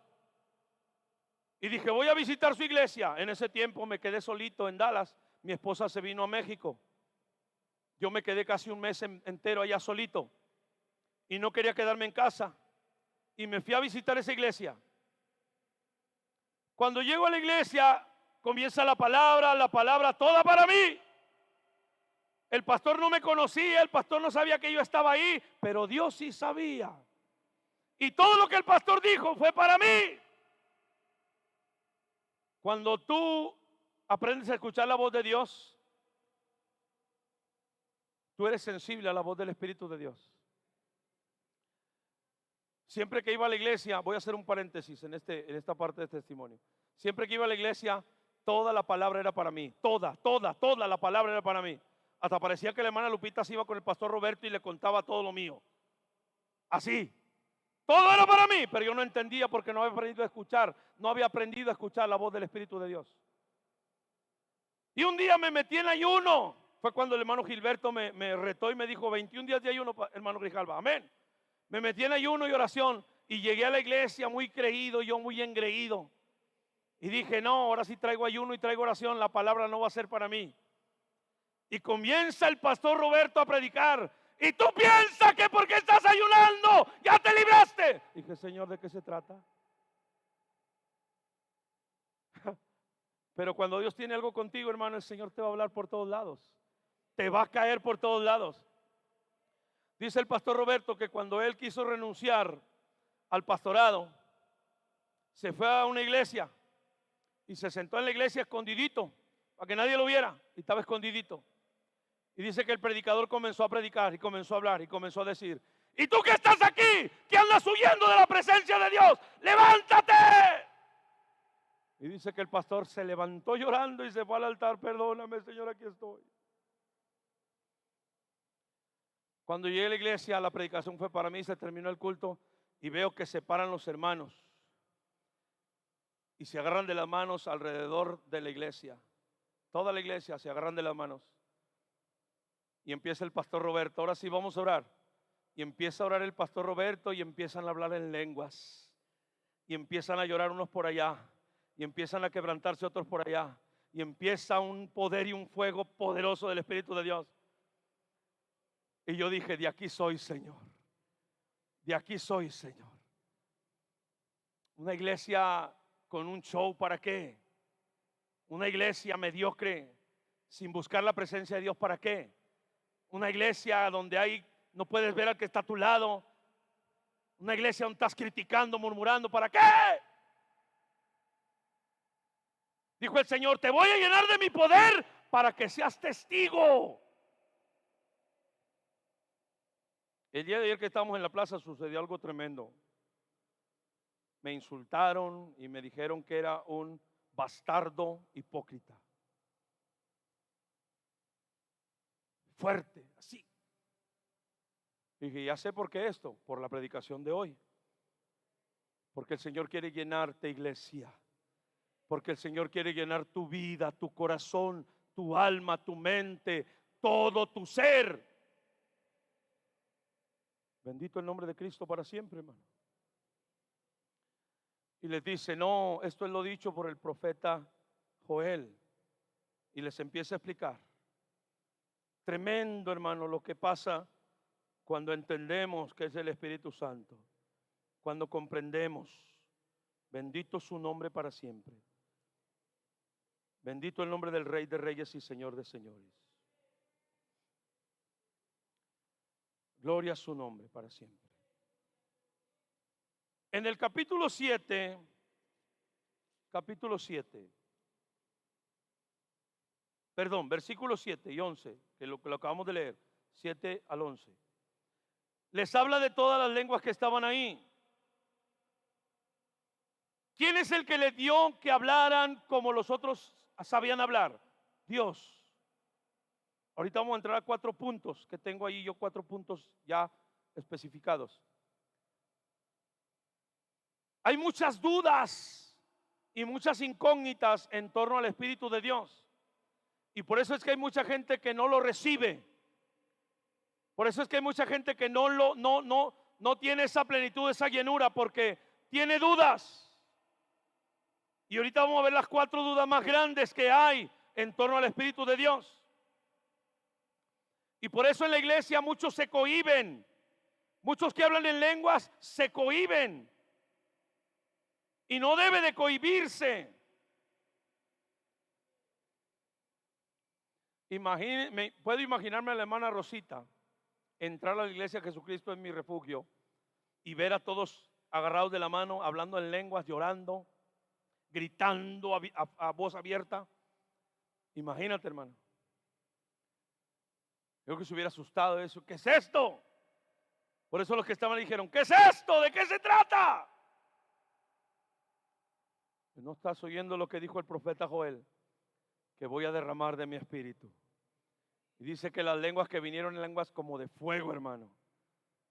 Y dije, voy a visitar su iglesia. En ese tiempo me quedé solito en Dallas. Mi esposa se vino a México. Yo me quedé casi un mes entero allá solito. Y no quería quedarme en casa. Y me fui a visitar esa iglesia. Cuando llego a la iglesia, comienza la palabra toda para mí. El pastor no me conocía, el pastor no sabía que yo estaba ahí, pero Dios sí sabía. Y todo lo que el pastor dijo fue para mí. Cuando tú aprendes a escuchar la voz de Dios, tú eres sensible a la voz del Espíritu de Dios. Siempre que iba a la iglesia, voy a hacer un paréntesis en esta parte de testimonio. Siempre que iba a la iglesia, toda la palabra era para mí. Toda la palabra era para mí. Hasta parecía que la hermana Lupita se iba con el pastor Roberto y le contaba todo lo mío. Así. Todo era para mí, pero yo no entendía porque no había aprendido a escuchar. No había aprendido a escuchar la voz del Espíritu de Dios. Y un día me metí en ayuno. Fue cuando el hermano Gilberto me retó y me dijo 21 días de ayuno, hermano Grijalva. Amén. Me metí en ayuno y oración y llegué a la iglesia muy creído, yo muy engreído. Y dije, no, ahora sí traigo ayuno y traigo oración, la palabra no va a ser para mí. Y comienza el pastor Roberto a predicar. Y tú piensas que porque estás ayunando ya te libraste. Dije, Señor, ¿de qué se trata? Pero cuando Dios tiene algo contigo, hermano, el Señor te va a hablar por todos lados. Te va a caer por todos lados. Dice el pastor Roberto que cuando él quiso renunciar al pastorado, se fue a una iglesia y se sentó en la iglesia escondidito para que nadie lo viera, y estaba escondidito. Y dice que el predicador comenzó a predicar y comenzó a hablar y comenzó a decir, ¿y tú que estás aquí, que andas huyendo de la presencia de Dios? ¡Levántate! Y dice que el pastor se levantó llorando y se fue al altar. Perdóname, Señor, aquí estoy. Cuando llegué a la iglesia, la predicación fue para mí, se terminó el culto y veo que se paran los hermanos y se agarran de las manos alrededor de la iglesia. Toda la iglesia se agarran de las manos. Y empieza el pastor Roberto, ahora sí vamos a orar. Y empieza a orar el pastor Roberto y empiezan a hablar en lenguas. Y empiezan a llorar unos por allá. Y empiezan a quebrantarse otros por allá. Y empieza un poder y un fuego poderoso del Espíritu de Dios. Y yo dije, de aquí soy, Señor. De aquí soy, Señor. Una iglesia con un show, ¿para qué? Una iglesia mediocre, sin buscar la presencia de Dios, ¿para qué? Una iglesia donde no puedes ver al que está a tu lado. Una iglesia donde estás criticando, murmurando, ¿para qué? Dijo el Señor, te voy a llenar de mi poder para que seas testigo. El día de ayer que estábamos en la plaza sucedió algo tremendo. Me insultaron y me dijeron que era un bastardo hipócrita. Fuerte, así. Dije, ya sé por qué esto, por la predicación de hoy. Porque el Señor quiere llenarte, iglesia. Porque el Señor quiere llenar tu vida, tu corazón, tu alma, tu mente, todo tu ser. Bendito el nombre de Cristo para siempre, hermano. Y les dice, no, esto es lo dicho por el profeta Joel. Y les empieza a explicar. Tremendo, hermano, lo que pasa cuando entendemos que es el Espíritu Santo. Cuando comprendemos. Bendito su nombre para siempre. Bendito el nombre del Rey de Reyes y Señor de Señores. Gloria a su nombre para siempre. En el capítulo 7, versículos 7 y 11, que lo acabamos de leer, 7 al 11. Les habla de todas las lenguas que estaban ahí. ¿Quién es el que les dio que hablaran como los otros sabían hablar? Dios. Ahorita vamos a entrar a 4 puntos que tengo ahí, yo 4 puntos ya especificados. Hay muchas dudas y muchas incógnitas en torno al Espíritu de Dios. Y por eso es que hay mucha gente que no lo recibe. Por eso es que hay mucha gente que no tiene esa plenitud, esa llenura, porque tiene dudas. Y ahorita vamos a ver las 4 dudas más grandes que hay en torno al Espíritu de Dios. Y por eso en la iglesia muchos se cohíben. Muchos que hablan en lenguas se cohíben. Y no debe de cohibirse. Puedo imaginarme a la hermana Rosita entrar a la iglesia Jesucristo es mi refugio y ver a todos agarrados de la mano, hablando en lenguas, llorando, gritando a voz abierta. Imagínate, hermano. Yo que se hubiera asustado de eso. ¿Qué es esto? Por eso los que estaban dijeron, ¿qué es esto? ¿De qué se trata? No estás oyendo lo que dijo el profeta Joel, que voy a derramar de mi espíritu. Y dice que las lenguas que vinieron en lenguas como de fuego, hermano.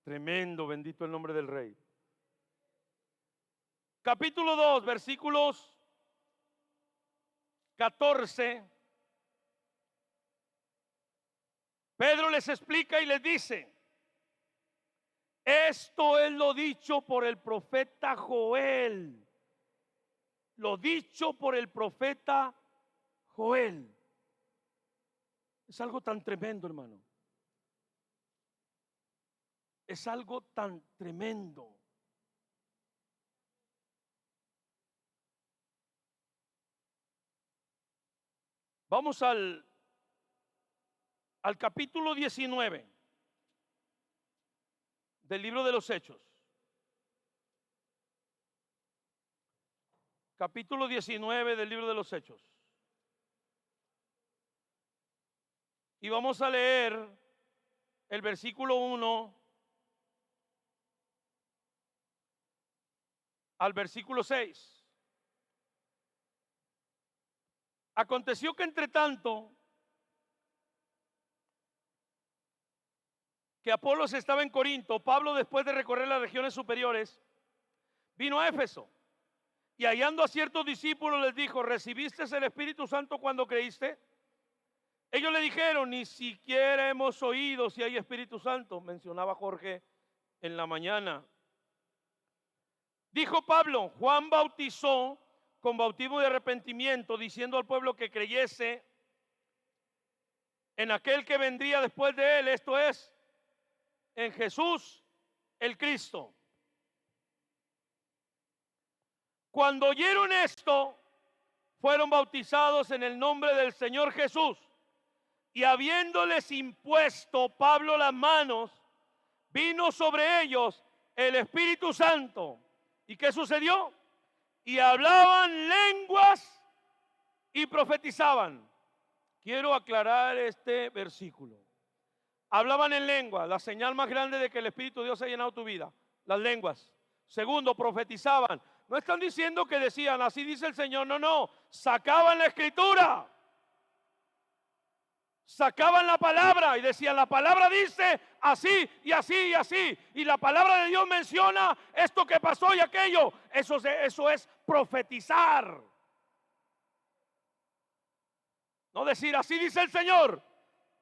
Tremendo, bendito el nombre del Rey. Capítulo 2, versículos 14. Pedro les explica y les dice, esto es lo dicho por el profeta Joel. Lo dicho por el profeta Joel. Es algo tan tremendo, hermano. Es algo tan tremendo. Vamos al capítulo 19 del libro de los Hechos. Capítulo 19 del libro de los Hechos. Y vamos a leer el versículo 1 al versículo 6. Aconteció que entre tanto que Apolos estaba en Corinto, Pablo, después de recorrer las regiones superiores, vino a Éfeso y hallando a ciertos discípulos les dijo, ¿recibiste el Espíritu Santo cuando creíste? Ellos le dijeron, ni siquiera hemos oído si hay Espíritu Santo, mencionaba Jorge en la mañana. Dijo Pablo, Juan bautizó con bautismo de arrepentimiento, diciendo al pueblo que creyese en aquel que vendría después de él, esto es, en Jesús el Cristo. Cuando oyeron esto, fueron bautizados en el nombre del Señor Jesús. Y habiéndoles impuesto Pablo las manos, vino sobre ellos el Espíritu Santo. ¿Y qué sucedió? Y hablaban lenguas y profetizaban. Quiero aclarar este versículo. Hablaban en lengua, la señal más grande de que el Espíritu de Dios ha llenado tu vida, las lenguas. Segundo, profetizaban. No están diciendo que decían, así dice el Señor, no, sacaban la escritura. Sacaban la palabra y decían, la palabra dice así y así y así. Y la palabra de Dios menciona esto que pasó y aquello. Eso es profetizar. No decir, así dice el Señor.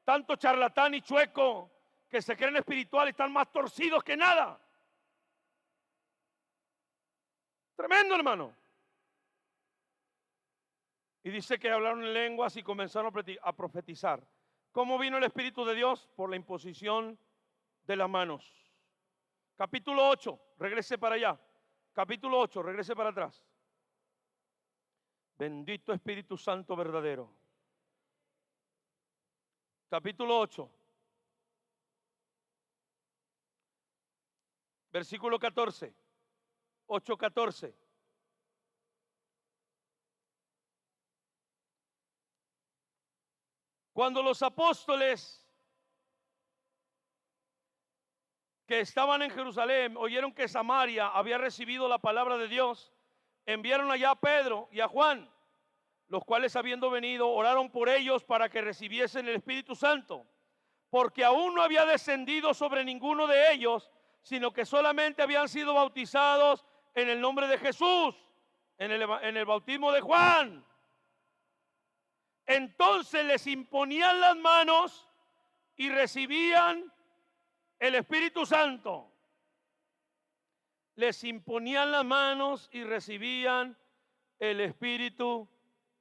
Tanto charlatán y chueco que se creen espirituales están más torcidos que nada. Tremendo, hermano. Y dice que hablaron en lenguas y comenzaron a profetizar. ¿Cómo vino el Espíritu de Dios? Por la imposición de las manos. Capítulo 8, regrese para allá. Capítulo 8, regrese para atrás. Bendito Espíritu Santo verdadero. Capítulo 8. Versículo 14. 8:14. Cuando los apóstoles que estaban en Jerusalén oyeron que Samaria había recibido la palabra de Dios, enviaron allá a Pedro y a Juan, los cuales habiendo venido oraron por ellos para que recibiesen el Espíritu Santo, porque aún no había descendido sobre ninguno de ellos, sino que solamente habían sido bautizados en el nombre de Jesús, en el bautismo de Juan. Entonces les imponían las manos y recibían el Espíritu Santo. Les imponían las manos y recibían el Espíritu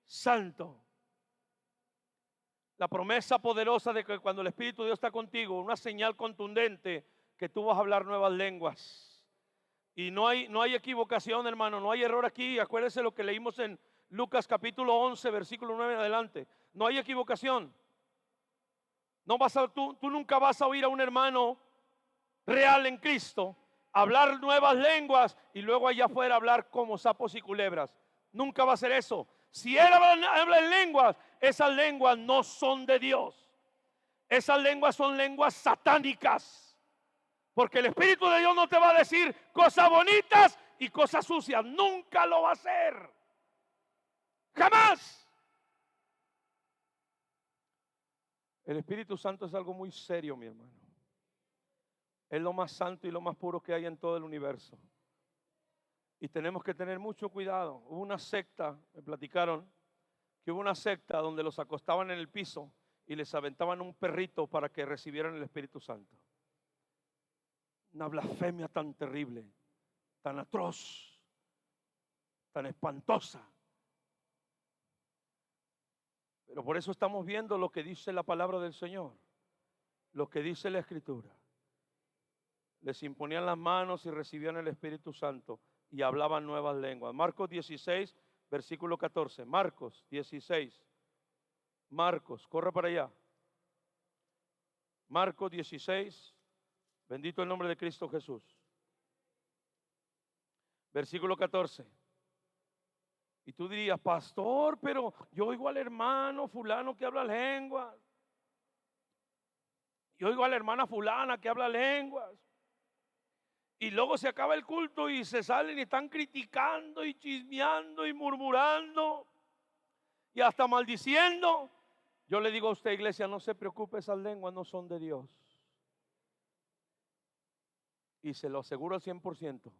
Santo. La promesa poderosa de que cuando el Espíritu de Dios está contigo, una señal contundente que tú vas a hablar nuevas lenguas. Y no hay equivocación, hermano, no hay error aquí. Acuérdese lo que leímos en Lucas capítulo 11, versículo 9 en adelante. No hay equivocación. Tú nunca vas a oír a un hermano real en Cristo hablar nuevas lenguas y luego allá afuera hablar como sapos y culebras. Nunca va a ser eso. Si él habla en lenguas, esas lenguas no son de Dios. Esas lenguas son lenguas satánicas. Porque el Espíritu de Dios no te va a decir cosas bonitas y cosas sucias. Nunca lo va a hacer. Jamás. El Espíritu Santo es algo muy serio, mi hermano. Es lo más santo y lo más puro que hay en todo el universo. Y tenemos que tener mucho cuidado. Hubo una secta, me platicaron, que hubo una secta donde los acostaban en el piso y les aventaban un perrito para que recibieran el Espíritu Santo. Una blasfemia tan terrible, tan atroz, tan espantosa. Pero por eso estamos viendo lo que dice la palabra del Señor, lo que dice la Escritura. Les imponían las manos y recibían el Espíritu Santo y hablaban nuevas lenguas. Marcos 16, versículo 14. Marcos 16. Marcos, corre para allá. Marcos 16, bendito el nombre de Cristo Jesús. Versículo 14. Y tú dirías, pastor, pero yo oigo al hermano fulano que habla lenguas. Yo oigo a la hermana fulana que habla lenguas. Y luego se acaba el culto y se salen y están criticando y chismeando y murmurando y hasta maldiciendo. Yo le digo a usted, iglesia, no se preocupe, esas lenguas no son de Dios. Y se lo aseguro al 100%.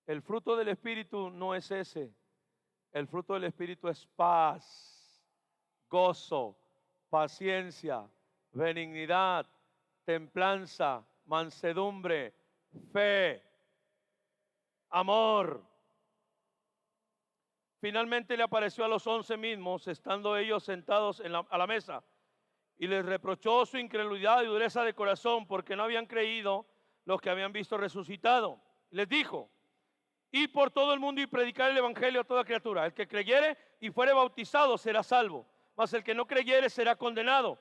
El fruto del Espíritu no es ese. El fruto del Espíritu es paz, gozo, paciencia, benignidad, templanza, mansedumbre, fe, amor. Finalmente le apareció a los 11 mismos, estando ellos sentados a la mesa, y les reprochó su incredulidad y dureza de corazón, porque no habían creído los que habían visto resucitado. Les dijo: id por todo el mundo y predicar el evangelio a toda criatura. El que creyere y fuere bautizado será salvo, mas el que no creyere será condenado.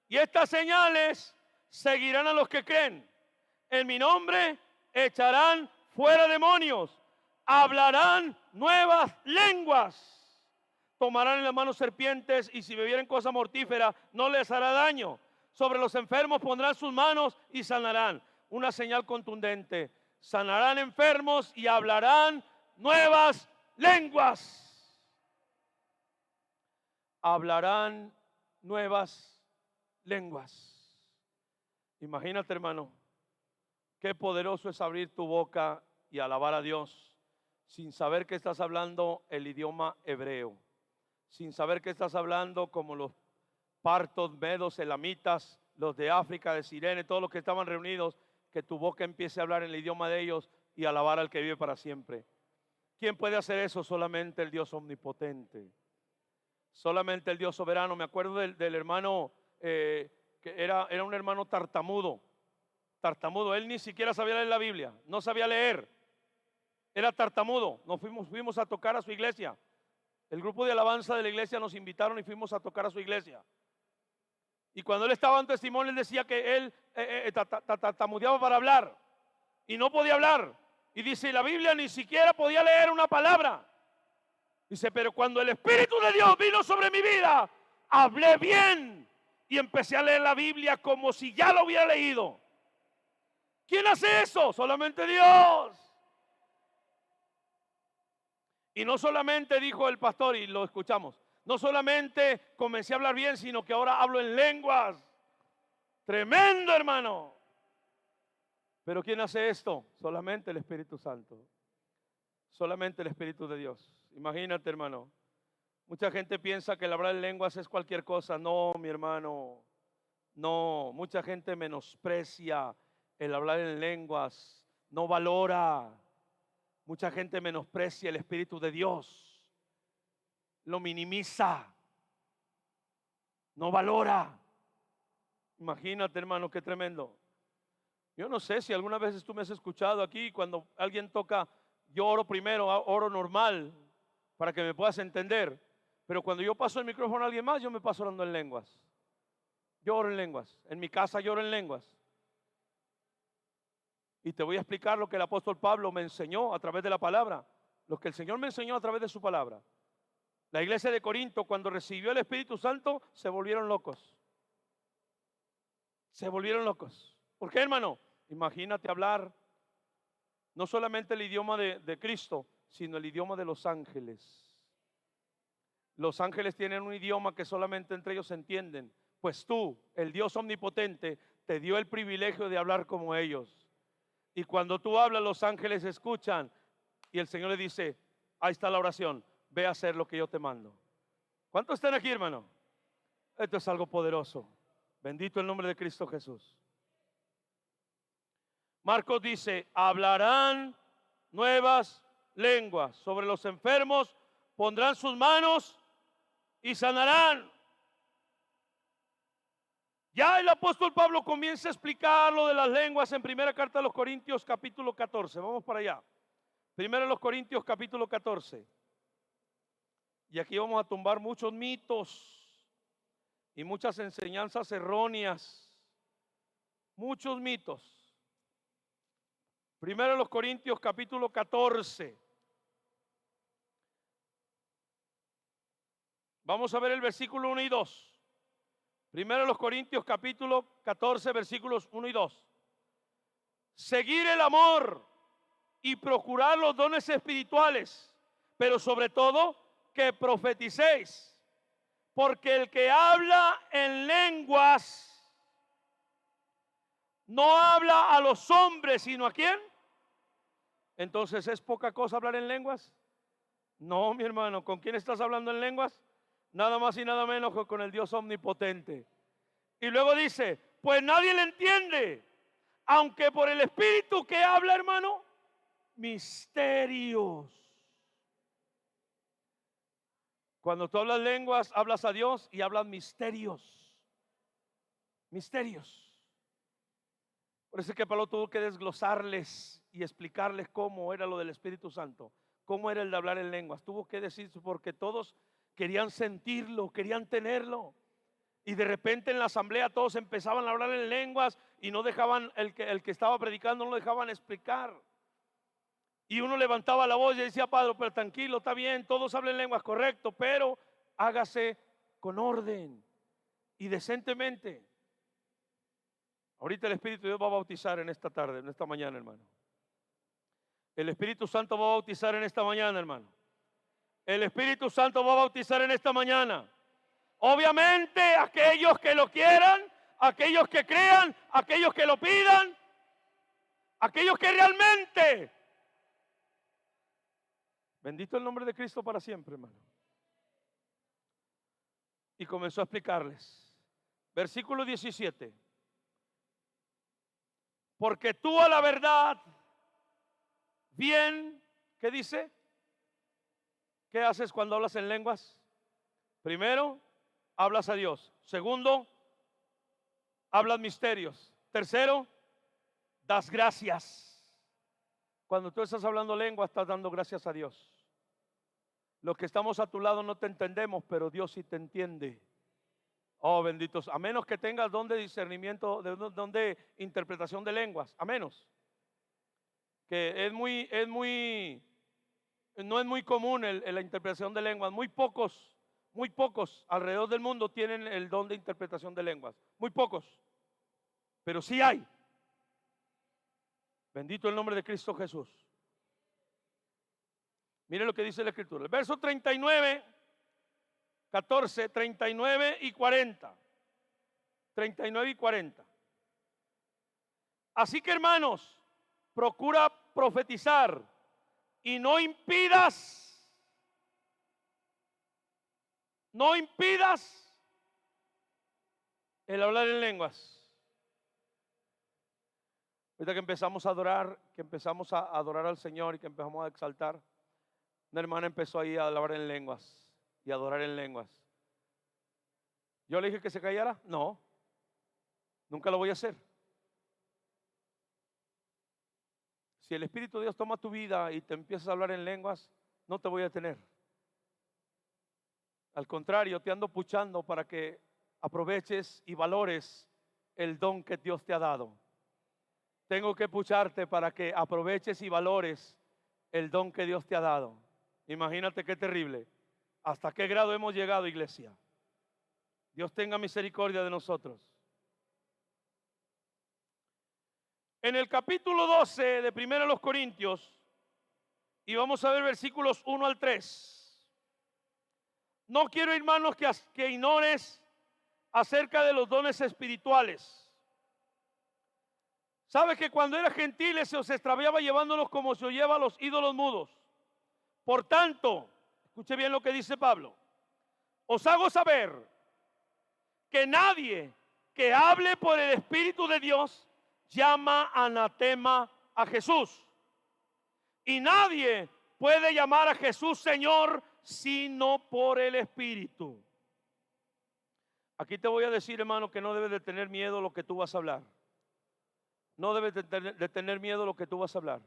Y estas señales seguirán a los que creen. En mi nombre echarán fuera demonios, hablarán nuevas lenguas, tomarán en las manos serpientes, y si bebieren cosa mortífera no les hará daño. Sobre los enfermos pondrán sus manos y sanarán. Una señal contundente: sanarán enfermos y hablarán nuevas lenguas. Hablarán nuevas lenguas. Imagínate, hermano, qué poderoso es abrir tu boca y alabar a Dios sin saber que estás hablando el idioma hebreo, sin saber que estás hablando como los partos, medos, elamitas, los de África, de Sirene, todos los que estaban reunidos, que tu boca empiece a hablar en el idioma de ellos y alabar al que vive para siempre. ¿Quién puede hacer eso? Solamente el Dios omnipotente, solamente el Dios soberano. Me acuerdo del hermano que era un hermano tartamudo. Él ni siquiera sabía leer la Biblia, no sabía leer, era tartamudo. Nos fuimos a tocar a su iglesia. El grupo de alabanza de la iglesia nos invitaron y fuimos a tocar a su iglesia. Y cuando él estaba en testimonio, él decía que él tartamudeaba para hablar y no podía hablar. Y dice, la Biblia ni siquiera podía leer una palabra. Dice, pero cuando el Espíritu de Dios vino sobre mi vida, hablé bien y empecé a leer la Biblia como si ya lo hubiera leído. ¿Quién hace eso? Solamente Dios. Y no solamente, dijo el pastor, y lo escuchamos, no solamente comencé a hablar bien, sino que ahora hablo en lenguas. Tremendo, hermano. Pero ¿quién hace esto? Solamente el Espíritu Santo. Solamente el Espíritu de Dios. Imagínate, hermano. Mucha gente piensa que el hablar en lenguas es cualquier cosa. No, mi hermano. No, mucha gente menosprecia el hablar en lenguas. No valora. Mucha gente menosprecia el Espíritu de Dios. Lo minimiza. No valora. Imagínate, hermano, qué tremendo. Yo no sé si alguna vez tú me has escuchado aquí, cuando alguien toca, yo oro primero, oro normal, para que me puedas entender. Pero cuando yo paso el micrófono a alguien más, yo me paso orando en lenguas. Yo oro en lenguas. En mi casa yo oro en lenguas. Y te voy a explicar lo que el apóstol Pablo me enseñó a través de la palabra. Lo que el Señor me enseñó a través de su palabra. La iglesia de Corinto, cuando recibió el Espíritu Santo, se volvieron locos. Se volvieron locos. ¿Por qué, hermano? Imagínate hablar no solamente el idioma de Cristo, sino el idioma de los ángeles. Los ángeles tienen un idioma que solamente entre ellos se entienden. Pues tú, el Dios omnipotente, te dio el privilegio de hablar como ellos. Y cuando tú hablas, los ángeles escuchan. Y el Señor le dice, ahí está la oración, ve a hacer lo que yo te mando. ¿Cuántos están aquí, hermano? Esto es algo poderoso. Bendito el nombre de Cristo Jesús. Marcos dice, hablarán nuevas lenguas. Sobre los enfermos pondrán sus manos y sanarán. Ya el apóstol Pablo comienza a explicar lo de las lenguas en primera carta de los Corintios capítulo 14. Vamos para allá. Primero los Corintios capítulo 14. Y aquí vamos a tumbar muchos mitos y muchas enseñanzas erróneas. Muchos mitos. Primero los Corintios capítulo 14. Vamos a ver el versículo 1 y 2. Primero los Corintios capítulo 14 versículos 1 y 2. Seguir el amor y procurar los dones espirituales, pero sobre todo que profeticéis, porque el que habla en lenguas no habla a los hombres, sino ¿a quién? Entonces, ¿es poca cosa hablar en lenguas? No, mi hermano, ¿con quién estás hablando en lenguas? Nada más y nada menos que con el Dios omnipotente. Y luego dice, pues nadie le entiende, aunque por el Espíritu que habla, hermano, misterios. Cuando tú hablas lenguas, hablas a Dios y hablas misterios. Misterios. Por eso es que Pablo tuvo que desglosarles y explicarles cómo era lo del Espíritu Santo, cómo era el de hablar en lenguas. Tuvo que decir, porque todos querían sentirlo, querían tenerlo. Y de repente en la asamblea todos empezaban a hablar en lenguas y no dejaban, el que estaba predicando no lo dejaban explicar. Y uno levantaba la voz y decía, Padre, pero tranquilo, está bien, todos hablen lenguas, correcto, pero hágase con orden y decentemente. Ahorita el Espíritu de Dios va a bautizar en esta tarde, en esta mañana, hermano. El Espíritu Santo va a bautizar en esta mañana, hermano. El Espíritu Santo va a bautizar en esta mañana. Obviamente, aquellos que lo quieran, aquellos que crean, aquellos que lo pidan, aquellos que realmente. Bendito el nombre de Cristo para siempre, hermano. Y comenzó a explicarles. Versículo 17. Porque tú a la verdad, bien, ¿qué dice? ¿Qué haces cuando hablas en lenguas? Primero, hablas a Dios. Segundo, hablas misterios. Tercero, das gracias. Cuando tú estás hablando lengua, estás dando gracias a Dios. Los que estamos a tu lado no te entendemos, pero Dios sí te entiende. Oh, benditos. A menos que tengas don de discernimiento, don de interpretación de lenguas. A menos. Que no es muy común la interpretación de lenguas. Muy pocos alrededor del mundo tienen el don de interpretación de lenguas. Muy pocos. Pero sí hay. Bendito el nombre de Cristo Jesús. Mire lo que dice la Escritura. El verso 39, 14, 39 y 40. 39 y 40. Así que, hermanos, procura profetizar y no impidas el hablar en lenguas. Ahorita que empezamos a adorar, que empezamos a adorar al Señor y que empezamos a exaltar, una hermana empezó ahí a hablar en lenguas y a adorar en lenguas. ¿Yo le dije que se callara? No, nunca lo voy a hacer. Si el Espíritu de Dios toma tu vida y te empiezas a hablar en lenguas, no te voy a detener. Al contrario, te ando puchando para que aproveches y valores el don que Dios te ha dado. Tengo que pucharte para que aproveches y valores el don que Dios te ha dado. Imagínate qué terrible. ¿Hasta qué grado hemos llegado, iglesia? Dios tenga misericordia de nosotros. En el capítulo 12 de 1 Corintios, y vamos a ver versículos 1 al 3. No quiero, hermanos, que ignores acerca de los dones espirituales. ¿Sabe que cuando eran gentiles se os extraviaba llevándolos como se os lleva a los ídolos mudos? Por tanto, escuche bien lo que dice Pablo, os hago saber que nadie que hable por el Espíritu de Dios llama anatema a Jesús. Y nadie puede llamar a Jesús Señor sino por el Espíritu. Aquí te voy a decir, hermano, que no debes de tener miedo a lo que tú vas a hablar. No debes de tener miedo a lo que tú vas a hablar.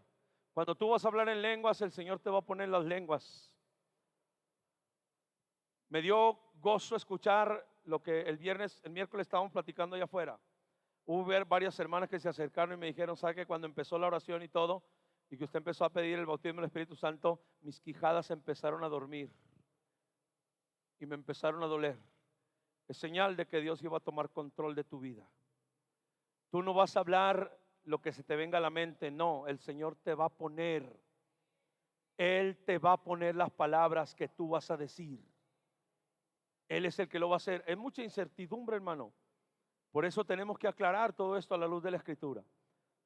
Cuando tú vas a hablar en lenguas, el Señor te va a poner las lenguas. Me dio gozo escuchar lo que el miércoles estábamos platicando allá afuera. Hubo varias hermanas que se acercaron y me dijeron, ¿sabe que cuando empezó la oración y todo, y que usted empezó a pedir el bautismo del Espíritu Santo, mis quijadas empezaron a dormir y me empezaron a doler? Es señal de que Dios iba a tomar control de tu vida. Tú no vas a hablar lo que se te venga a la mente, no, el Señor te va a poner, Él te va a poner las palabras que tú vas a decir. Él es el que lo va a hacer. Es mucha incertidumbre, hermano. Por eso tenemos que aclarar todo esto a la luz de la Escritura.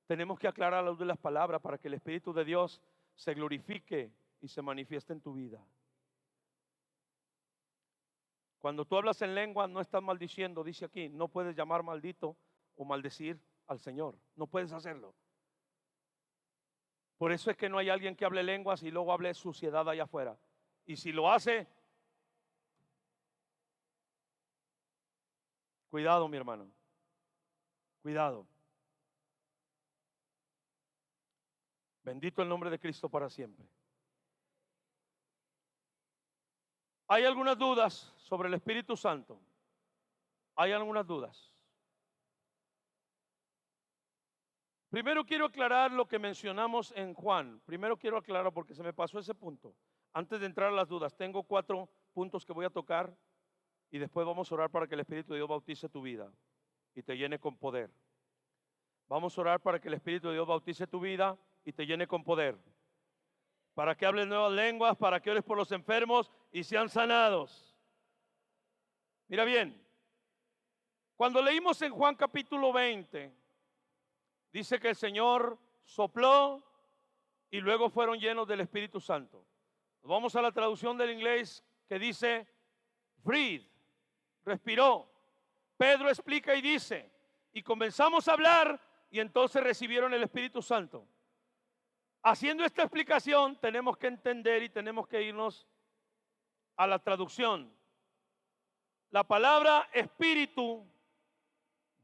Tenemos que aclarar a la luz de las palabras para que el Espíritu de Dios se glorifique y se manifieste en tu vida. Cuando tú hablas en lengua no estás maldiciendo, dice aquí, no puedes llamar maldito o maldecir al Señor, no puedes hacerlo. Por eso es que no hay alguien que hable lenguas y luego hable suciedad allá afuera. Y si lo hace, cuidado, mi hermano, cuidado. Bendito el nombre de Cristo para siempre. ¿Hay algunas dudas sobre el Espíritu Santo? ¿Hay algunas dudas? Primero quiero aclarar lo que mencionamos en Juan. Primero quiero aclarar porque se me pasó ese punto. Antes de entrar a las dudas, tengo 4 puntos que voy a tocar y después vamos a orar para que el Espíritu de Dios bautice tu vida y te llene con poder. Vamos a orar para que el Espíritu de Dios bautice tu vida y te llene con poder. Para que hables nuevas lenguas, para que ores por los enfermos y sean sanados. Mira bien, cuando leímos en Juan capítulo 20, dice que el Señor sopló y luego fueron llenos del Espíritu Santo. Vamos a la traducción del inglés que dice breathe, respiró. Pedro explica y dice, y comenzamos a hablar y entonces recibieron el Espíritu Santo. Haciendo esta explicación tenemos que entender y tenemos que irnos a la traducción. La palabra espíritu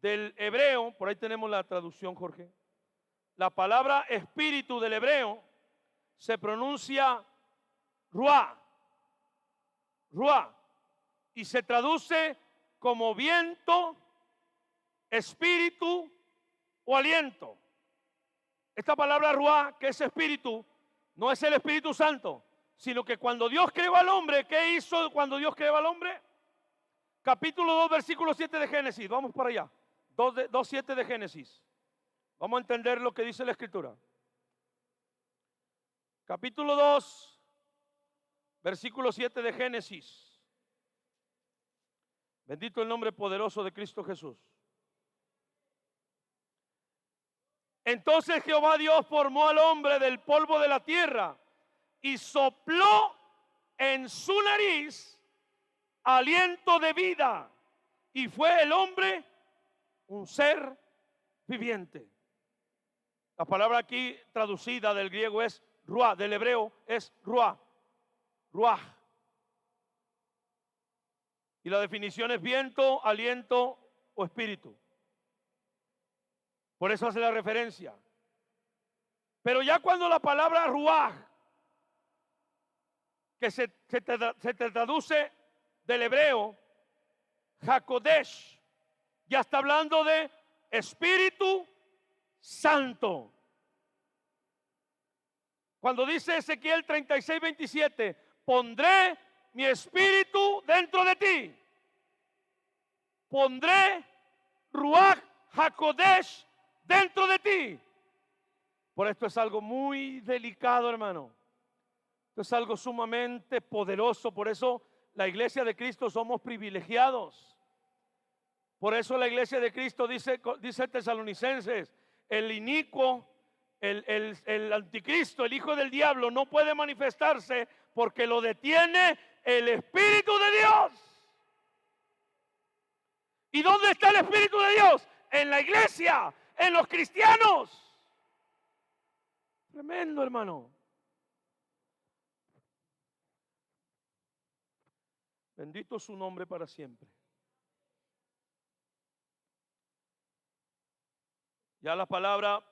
del hebreo, por ahí tenemos la traducción, Jorge. La palabra espíritu del hebreo se pronuncia ruá, ruá, y se traduce como viento, espíritu o aliento. Esta palabra ruá, que es espíritu, no es el Espíritu Santo, sino que cuando Dios creó al hombre, ¿qué hizo cuando Dios creó al hombre? Capítulo 2, versículo 7 de Génesis, vamos para allá, 2:7 de Génesis. Vamos a entender lo que dice la Escritura. Capítulo 2, versículo 7 de Génesis. Bendito el nombre poderoso de Cristo Jesús. Entonces Jehová Dios formó al hombre del polvo de la tierra y sopló en su nariz aliento de vida, y fue el hombre un ser viviente. La palabra aquí traducida del griego es ruah, del hebreo es ruah, ruah. Y la definición es viento, aliento o espíritu. Por eso hace la referencia. Pero ya cuando la palabra ruah, que se te traduce del hebreo, Hakodesh, ya está hablando de Espíritu Santo. Cuando dice Ezequiel 36:27, pondré mi espíritu dentro de ti. Pondré Ruach Hakodesh dentro de ti. Por esto es algo muy delicado, hermano. Esto es algo sumamente poderoso. Por eso la iglesia de Cristo somos privilegiados. Por eso la iglesia de Cristo dice Tesalonicenses, el inicuo, el anticristo, el hijo del diablo no puede manifestarse porque lo detiene el Espíritu de Dios. ¿Y dónde está el Espíritu de Dios? En la iglesia, en los cristianos. Tremendo, hermano. Bendito su nombre para siempre. Ya la palabra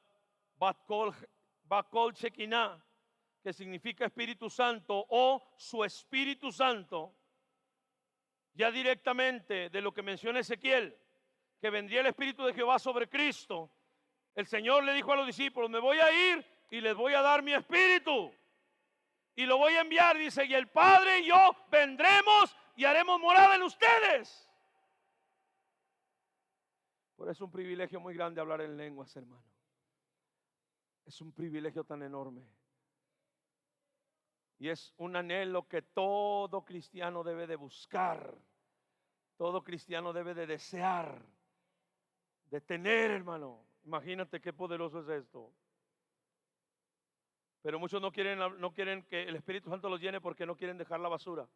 Bakol Shekinah, que significa Espíritu Santo o su Espíritu Santo, ya directamente de lo que menciona Ezequiel, que vendría el Espíritu de Jehová sobre Cristo. El Señor le dijo a los discípulos, me voy a ir y les voy a dar mi Espíritu y lo voy a enviar, dice, y el Padre y yo vendremos y haremos morada en ustedes. Por eso es un privilegio muy grande hablar en lenguas, hermano. Es un privilegio tan enorme. Y es un anhelo que todo cristiano debe de buscar. Todo cristiano debe de desear, de tener, hermano. Imagínate qué poderoso es esto. Pero muchos no quieren que el Espíritu Santo los llene porque no quieren dejar la basura.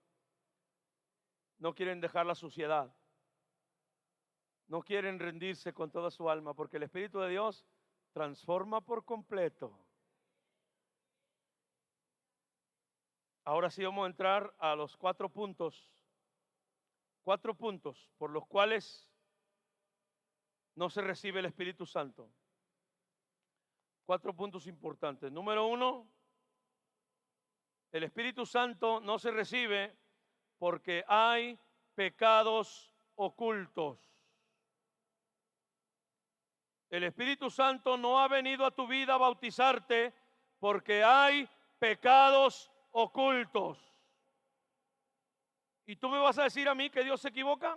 No quieren dejar la suciedad. No quieren rendirse con toda su alma porque el Espíritu de Dios transforma por completo. Ahora sí vamos a entrar a los 4 puntos. 4 puntos por los cuales no se recibe el Espíritu Santo. 4 puntos importantes. Número 1, el Espíritu Santo no se recibe porque hay pecados ocultos. El Espíritu Santo no ha venido a tu vida a bautizarte porque hay pecados ocultos. ¿Y tú me vas a decir a mí que Dios se equivoca?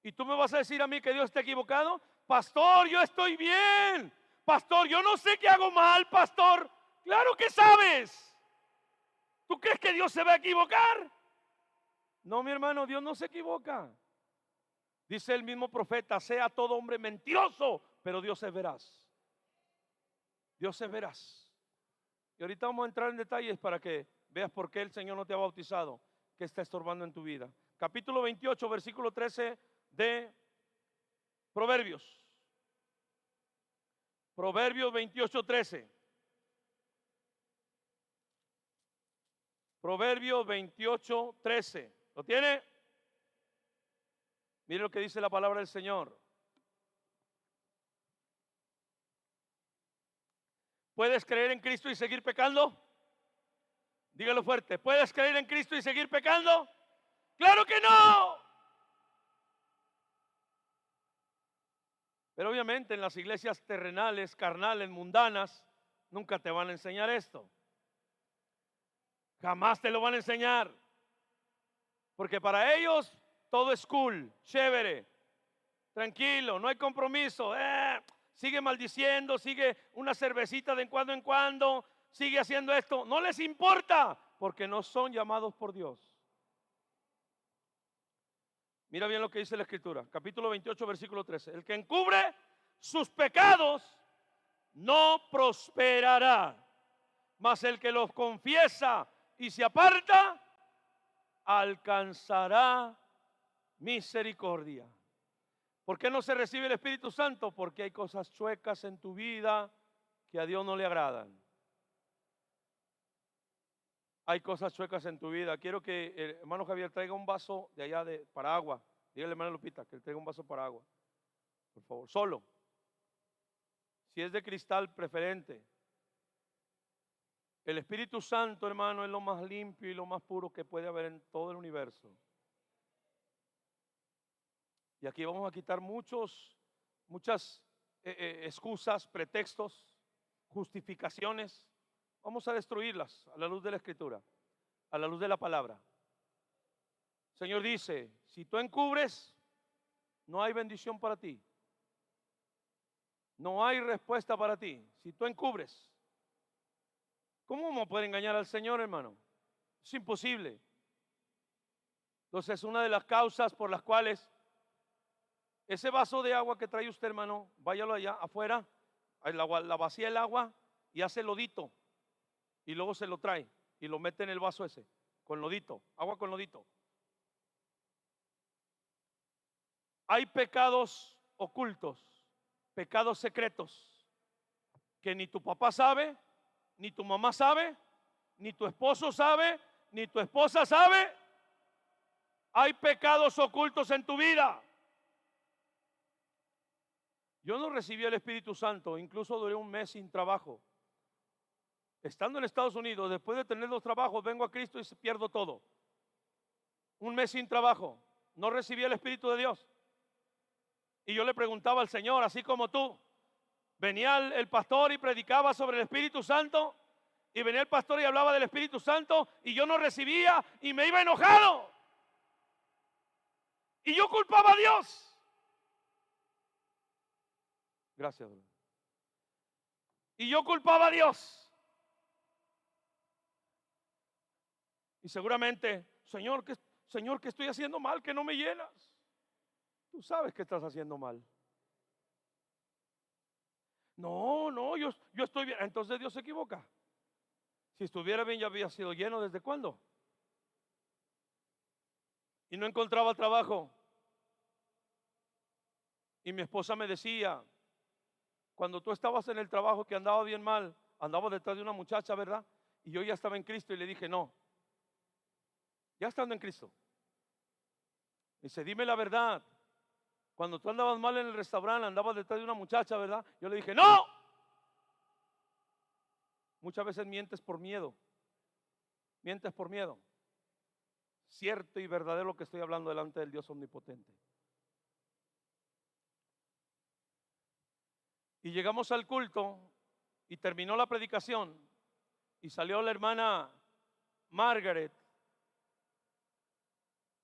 ¿Y tú me vas a decir a mí que Dios está equivocado? Pastor, yo estoy bien. Pastor, yo no sé qué hago mal, pastor. Claro que sabes. ¿Tú crees que Dios se va a equivocar? No, mi hermano, Dios no se equivoca. Dice el mismo profeta, sea todo hombre mentiroso, pero Dios es veraz. Dios es veraz. Y ahorita vamos a entrar en detalles para que veas por qué el Señor no te ha bautizado, qué está estorbando en tu vida. Capítulo 28, versículo 13 de Proverbios. Proverbios 28, 13. Proverbios 28, 13. ¿Lo tiene? Mire lo que dice la palabra del Señor. ¿Puedes creer en Cristo y seguir pecando? Dígalo fuerte. ¿Puedes creer en Cristo y seguir pecando? ¡Claro que no! Pero obviamente en las iglesias terrenales, carnales, mundanas, nunca te van a enseñar esto. Jamás te lo van a enseñar. Porque para ellos todo es cool, chévere, tranquilo, no hay compromiso. Sigue maldiciendo, sigue una cervecita de cuando en cuando, sigue haciendo esto. No les importa porque no son llamados por Dios. Mira bien lo que dice la Escritura, capítulo 28, versículo 13. El que encubre sus pecados no prosperará, mas el que los confiesa y se aparta, alcanzará misericordia. ¿Por qué no se recibe el Espíritu Santo? Porque hay cosas chuecas en tu vida que a Dios no le agradan. Hay cosas chuecas en tu vida. Quiero que el hermano Javier traiga un vaso de allá para agua. Dígale, hermana Lupita, que él traiga un vaso para agua. Por favor, solo. Si es de cristal, preferente. El Espíritu Santo, hermano, es lo más limpio y lo más puro que puede haber en todo el universo. Y aquí vamos a quitar muchas excusas, pretextos, justificaciones. Vamos a destruirlas a la luz de la Escritura, a la luz de la palabra. El Señor dice, si tú encubres, no hay bendición para ti. No hay respuesta para ti. Si tú encubres, ¿cómo vamos a poder engañar al Señor, hermano? Es imposible. Entonces, una de las causas por las cuales ese vaso de agua que trae usted, hermano, váyalo allá afuera, la vacía el agua y hace lodito. Y luego se lo trae y lo mete en el vaso ese, con lodito, agua con lodito. Hay pecados ocultos, pecados secretos, que ni tu papá sabe, ni tu mamá sabe, ni tu esposo sabe, ni tu esposa sabe. Hay pecados ocultos en tu vida. Yo no recibí el Espíritu Santo, incluso duré un mes sin trabajo. Estando en Estados Unidos, después de tener 2 trabajos, vengo a Cristo y pierdo todo. Un mes sin trabajo, no recibí el Espíritu de Dios. Y yo le preguntaba al Señor, así como tú, venía el pastor y predicaba sobre el Espíritu Santo, y venía el pastor y hablaba del Espíritu Santo, y yo no recibía y me iba enojado. Y yo culpaba a Dios. Gracias, Bruno. Y yo culpaba a Dios. Y seguramente, Señor, ¿qué estoy haciendo mal? Que no me llenas. Tú sabes que estás haciendo mal. No, yo estoy bien. Entonces Dios se equivoca. Si estuviera bien, ya había sido lleno. ¿Desde cuándo? Y no encontraba trabajo. Y mi esposa me decía, cuando tú estabas en el trabajo que andaba bien mal, andaba detrás de una muchacha, ¿verdad? Y yo ya estaba en Cristo y le dije, no. Ya estando en Cristo. Dice, dime la verdad. Cuando tú andabas mal en el restaurante, andabas detrás de una muchacha, ¿verdad? Yo le dije, no. Muchas veces mientes por miedo. Mientes por miedo. Cierto y verdadero lo que estoy hablando delante del Dios omnipotente. Y llegamos al culto y terminó la predicación y salió la hermana Margaret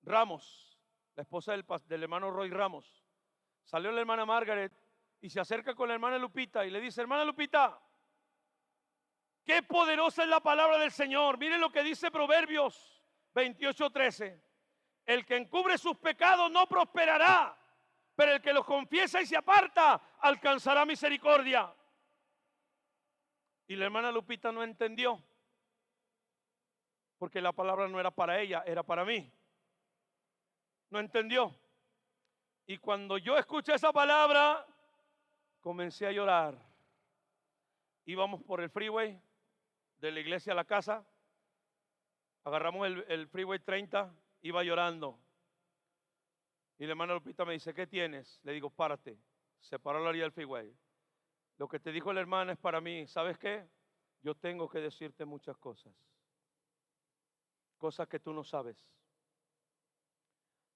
Ramos, la esposa del hermano Roy Ramos. Salió la hermana Margaret y se acerca con la hermana Lupita y le dice, hermana Lupita, qué poderosa es la palabra del Señor. Miren lo que dice Proverbios 28:13. El que encubre sus pecados no prosperará, pero el que los confiesa y se aparta alcanzará misericordia. Y la hermana Lupita no entendió, porque la palabra no era para ella, era para mí. No entendió. Y cuando yo escuché esa palabra, comencé a llorar. Íbamos por el freeway de la iglesia a la casa. Agarramos el freeway 30, iba llorando. Y la hermana Lupita me dice, ¿qué tienes? Le digo, párate. Se paró a la orilla del freeway. Lo que te dijo la hermana es para mí. ¿Sabes qué? Yo tengo que decirte muchas cosas. Cosas que tú no sabes.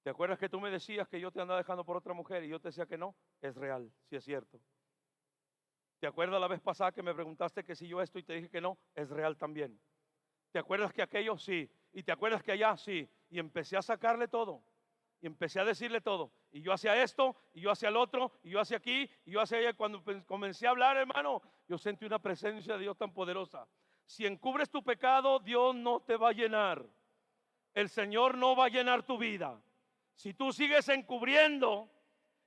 ¿Te acuerdas que tú me decías que yo te andaba dejando por otra mujer y yo te decía que no? Es real, sí es cierto. ¿Te acuerdas la vez pasada que me preguntaste que si yo esto y te dije que no? Es real también. ¿Te acuerdas que aquello? Sí. ¿Y te acuerdas que allá? Sí. Y empecé a sacarle todo. Y empecé a decirle todo. Y yo hacía esto, y yo hacía el otro, y yo hacía aquí, y yo hacía allá. Cuando comencé a hablar, hermano, yo sentí una presencia de Dios tan poderosa. Si encubres tu pecado, Dios no te va a llenar. El Señor no va a llenar tu vida. Si tú sigues encubriendo,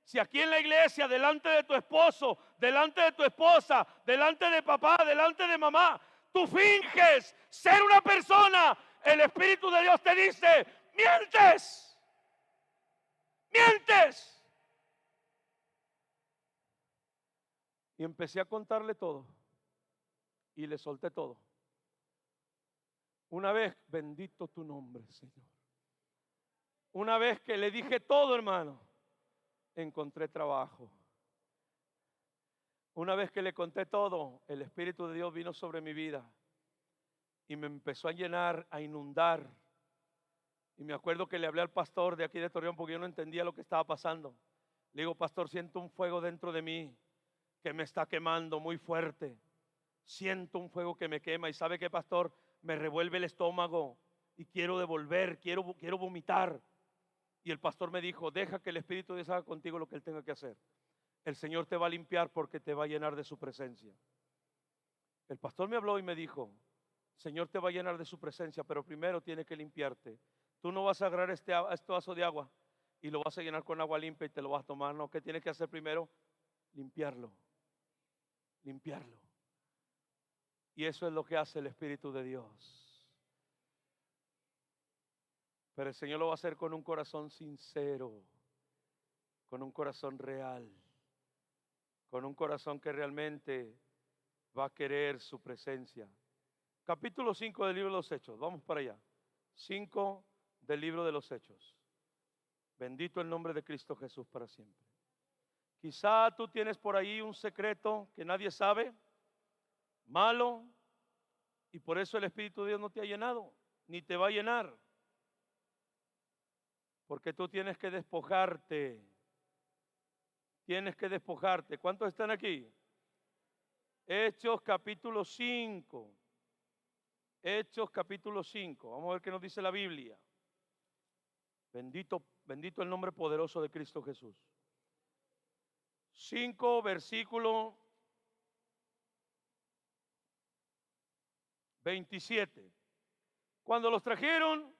Si aquí en la iglesia, delante de tu esposo, delante de tu esposa, delante de papá, delante de mamá, tú finges ser una persona, el Espíritu de Dios te dice, mientes, mientes. Y empecé a contarle todo y le solté todo. Una vez, bendito tu nombre, Señor. Una vez que le dije todo, hermano, encontré trabajo. Una vez que le conté todo, el Espíritu de Dios vino sobre mi vida y me empezó a llenar, a inundar. Y me acuerdo que le hablé al pastor de aquí de Torreón porque yo no entendía lo que estaba pasando. Le digo, pastor, siento un fuego dentro de mí que me está quemando muy fuerte. Siento un fuego que me quema. Y ¿sabe qué, pastor? Me revuelve el estómago y quiero devolver, quiero vomitar. Y el pastor me dijo, deja que el Espíritu de Dios haga contigo lo que Él tenga que hacer. El Señor te va a limpiar porque te va a llenar de su presencia. El pastor me habló y me dijo, Señor te va a llenar de su presencia, pero primero tiene que limpiarte. Tú no vas a agarrar este vaso de agua y lo vas a llenar con agua limpia y te lo vas a tomar. No, ¿qué tienes que hacer primero? Limpiarlo. Limpiarlo. Y eso es lo que hace el Espíritu de Dios. Pero el Señor lo va a hacer con un corazón sincero, con un corazón real, con un corazón que realmente va a querer su presencia. Capítulo 5 del libro de los Hechos, vamos para allá. 5 del libro de los Hechos. Bendito el nombre de Cristo Jesús para siempre. Quizá tú tienes por ahí un secreto que nadie sabe, malo, y por eso el Espíritu de Dios no te ha llenado, ni te va a llenar. Porque tú tienes que despojarte. Tienes que despojarte. ¿Cuántos están aquí? Hechos capítulo 5. Hechos capítulo 5. Vamos a ver qué nos dice la Biblia. Bendito, bendito el nombre poderoso de Cristo Jesús. 5, versículo 27. Cuando los trajeron,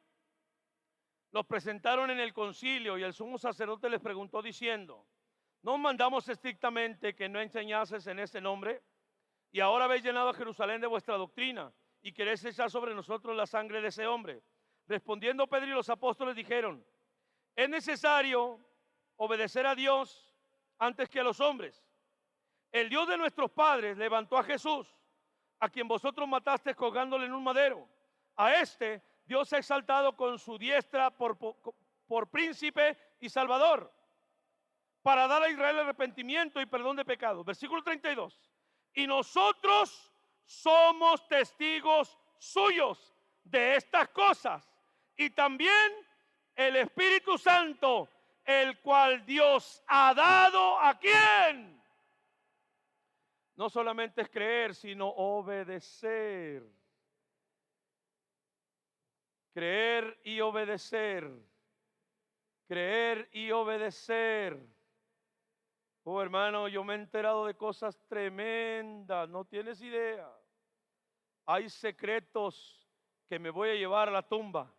los presentaron en el concilio y el sumo sacerdote les preguntó diciendo, ¿no mandamos estrictamente que no enseñases en ese nombre? Y ahora habéis llenado a Jerusalén de vuestra doctrina y queréis echar sobre nosotros la sangre de ese hombre. Respondiendo Pedro y los apóstoles dijeron, es necesario obedecer a Dios antes que a los hombres. El Dios de nuestros padres levantó a Jesús, a quien vosotros matasteis colgándole en un madero. A este Dios ha exaltado con su diestra por príncipe y salvador, para dar a Israel arrepentimiento y perdón de pecados. Versículo 32. Y nosotros somos testigos suyos de estas cosas. Y también el Espíritu Santo, el cual Dios ha dado ¿a quién? No solamente es creer, sino obedecer. Creer y obedecer. Creer y obedecer. Oh, hermano, yo me he enterado de cosas tremendas, no tienes idea. Hay secretos que me voy a llevar a la tumba.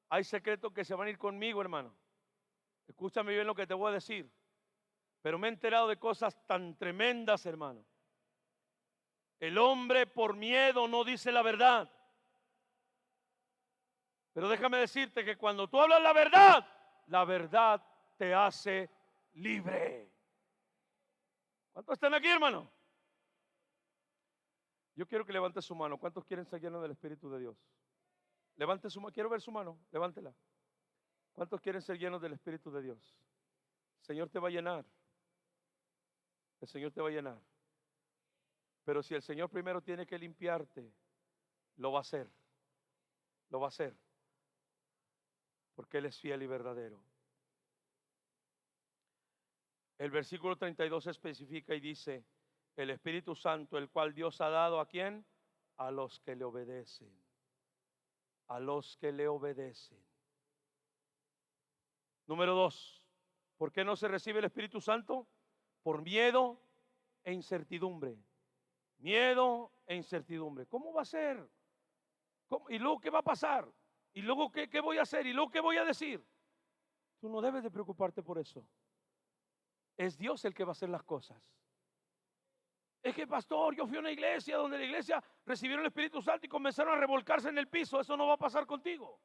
Hay secretos que se van a ir conmigo, hermano. Escúchame bien lo que te voy a decir. Pero me he enterado de cosas tan tremendas, hermano. El hombre por miedo no dice la verdad. Pero déjame decirte que cuando tú hablas la verdad te hace libre. ¿Cuántos están aquí, hermano? Yo quiero que levante su mano. ¿Cuántos quieren ser llenos del Espíritu de Dios? Levante su mano. Quiero ver su mano. Levántela. ¿Cuántos quieren ser llenos del Espíritu de Dios? El Señor te va a llenar. El Señor te va a llenar. Pero si el Señor primero tiene que limpiarte, lo va a hacer. Lo va a hacer. Porque Él es fiel y verdadero. El versículo 32 especifica y dice, el Espíritu Santo, el cual Dios ha dado ¿a quién? A los que le obedecen. A los que le obedecen. Número 2, ¿por qué no se recibe el Espíritu Santo? Por miedo e incertidumbre. Miedo e incertidumbre. ¿Cómo va a ser? ¿Cómo? ¿Y luego qué va a pasar? ¿Y luego qué voy a hacer? ¿Y luego qué voy a decir? Tú no debes de preocuparte por eso. Es Dios el que va a hacer las cosas. Es que, pastor, yo fui a una iglesia donde la iglesia recibieron el Espíritu Santo y comenzaron a revolcarse en el piso. Eso no va a pasar contigo.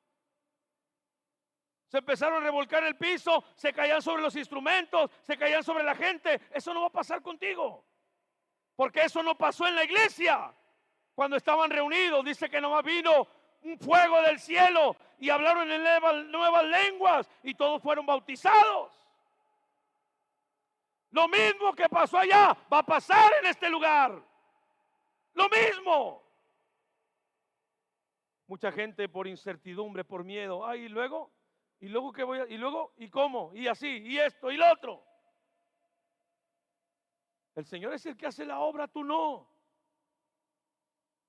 Se empezaron a revolcar en el piso, se caían sobre los instrumentos, se caían sobre la gente. Eso no va a pasar contigo. Porque eso no pasó en la iglesia. Cuando estaban reunidos, dice que nomás vino un fuego del cielo y hablaron en nuevas lenguas y todos fueron bautizados. Lo mismo que pasó allá va a pasar en este lugar. Lo mismo. Mucha gente por incertidumbre, por miedo. Ay, y luego qué voy a, y luego, y cómo, y así, y esto, y lo otro. El Señor es el que hace la obra, tú no.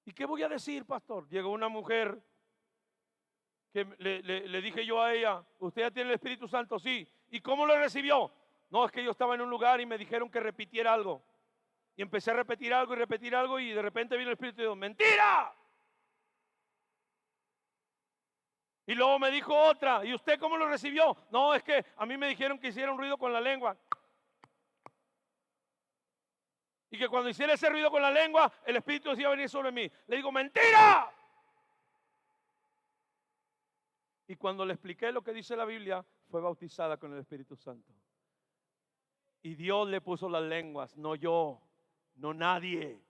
¿Y qué voy a decir, pastor? Llegó una mujer que le dije yo a ella, ¿usted ya tiene el Espíritu Santo? Sí. ¿Y cómo lo recibió? No, es que yo estaba en un lugar y me dijeron que repitiera algo. Y empecé a repetir algo y de repente vino el Espíritu y dijo, ¡mentira! Y luego me dijo otra, ¿y usted cómo lo recibió? No, es que a mí me dijeron que hiciera un ruido con la lengua. Y que cuando hiciera ese ruido con la lengua, el Espíritu decía venir sobre mí. Le digo, ¡mentira! Y cuando le expliqué lo que dice la Biblia, fue bautizada con el Espíritu Santo. Y Dios le puso las lenguas, no yo, no nadie.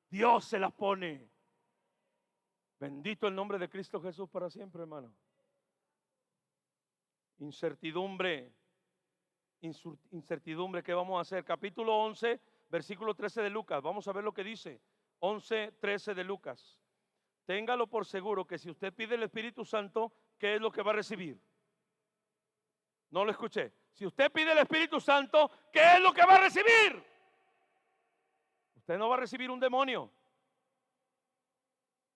Dios se las pone. Bendito el nombre de Cristo Jesús para siempre, hermano. Incertidumbre, ¿qué vamos a hacer? Capítulo 11, versículo 13 de Lucas. Vamos a ver lo que dice. 11, 13 de Lucas. Téngalo por seguro que si usted pide el Espíritu Santo, ¿qué es lo que va a recibir? No lo escuché. Si usted pide el Espíritu Santo, ¿qué es lo que va a recibir? Usted no va a recibir un demonio.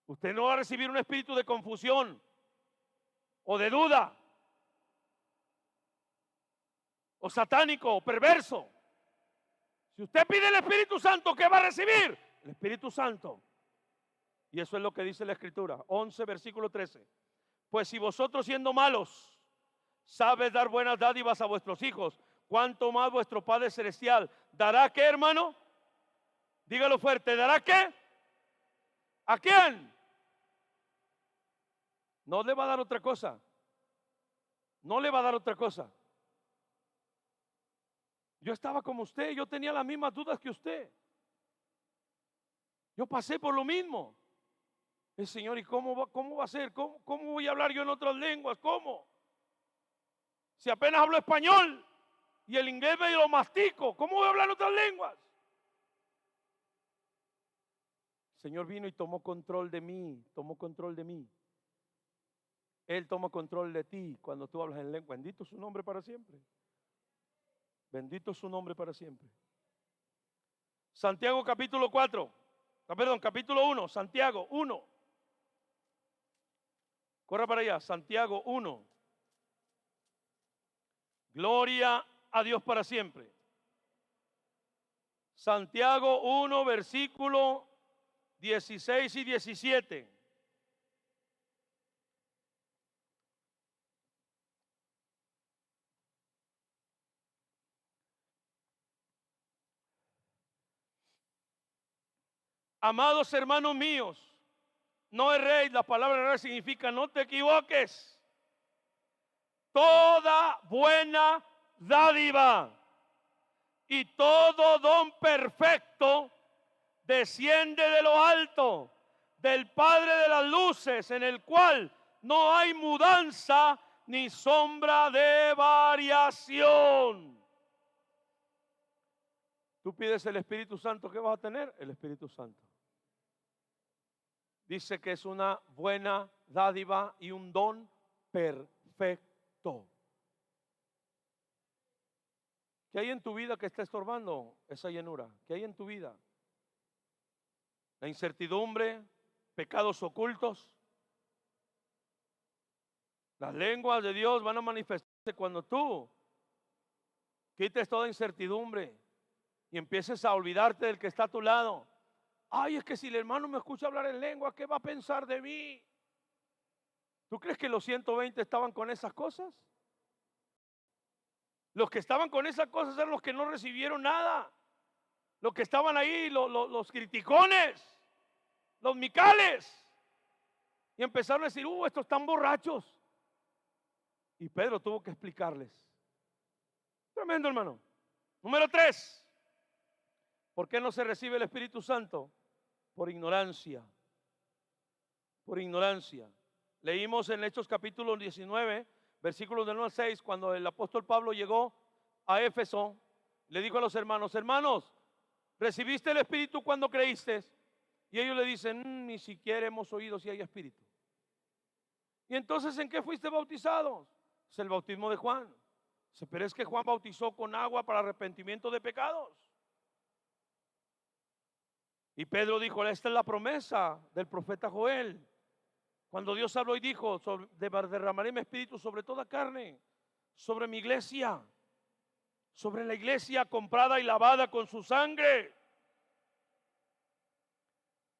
Usted no va a recibir un espíritu de confusión o de duda o satánico o perverso. Si usted pide el Espíritu Santo, ¿qué va a recibir? El Espíritu Santo. Y eso es lo que dice la Escritura. 11, versículo 13. Pues si vosotros siendo malos sabes dar buenas dádivas a vuestros hijos, ¿cuánto más vuestro Padre Celestial dará qué, hermano? Dígalo fuerte, ¿dará qué? ¿A quién? No le va a dar otra cosa. No le va a dar otra cosa. Yo estaba como usted, yo tenía las mismas dudas que usted. Yo pasé por lo mismo. El Señor, ¿y cómo va a ser? ¿Cómo voy a hablar yo en otras lenguas? ¿Cómo? Si apenas hablo español y el inglés me lo mastico, ¿cómo voy a hablar en otras lenguas? El Señor vino y tomó control de mí, tomó control de mí. Él toma control de ti cuando tú hablas en lengua. Bendito su nombre para siempre. Bendito su nombre para siempre. Santiago capítulo 4. Perdón, capítulo 1. Santiago 1. Corra para allá. Santiago 1. Gloria a Dios para siempre. Santiago 1, versículo 16 y 17. Amados hermanos míos, no erréis. La palabra errar significa no te equivoques. Toda buena dádiva y todo don perfecto desciende de lo alto, del Padre de las luces, en el cual no hay mudanza ni sombra de variación. Tú pides el Espíritu Santo, ¿qué vas a tener? El Espíritu Santo. Dice que es una buena dádiva y un don perfecto. ¿Qué hay en tu vida que está estorbando esa llenura? ¿Qué hay en tu vida? La incertidumbre, pecados ocultos. Las lenguas de Dios van a manifestarse cuando tú quites toda incertidumbre y empieces a olvidarte del que está a tu lado. Ay, es que si el hermano me escucha hablar en lengua, ¿qué va a pensar de mí? ¿Tú crees que los 120 estaban con esas cosas? Los que estaban con esas cosas eran los que no recibieron nada. Los que estaban ahí, los criticones, los micales. Y empezaron a decir, estos están borrachos. Y Pedro tuvo que explicarles. Tremendo, hermano. Número 3. ¿Por qué no se recibe el Espíritu Santo? Por ignorancia. Por ignorancia. Leímos en Hechos capítulo 19, versículos del 1 al 6, cuando el apóstol Pablo llegó a Éfeso, le dijo a los hermanos, hermanos, ¿recibiste el Espíritu cuando creíste? Y ellos le dicen, ni siquiera hemos oído si hay Espíritu. ¿Y entonces en qué fuiste bautizados? Es el bautismo de Juan. Pero es que Juan bautizó con agua para arrepentimiento de pecados. Y Pedro dijo, esta es la promesa del profeta Joel. Cuando Dios habló y dijo, derramaré mi espíritu sobre toda carne, sobre mi iglesia, sobre la iglesia comprada y lavada con su sangre.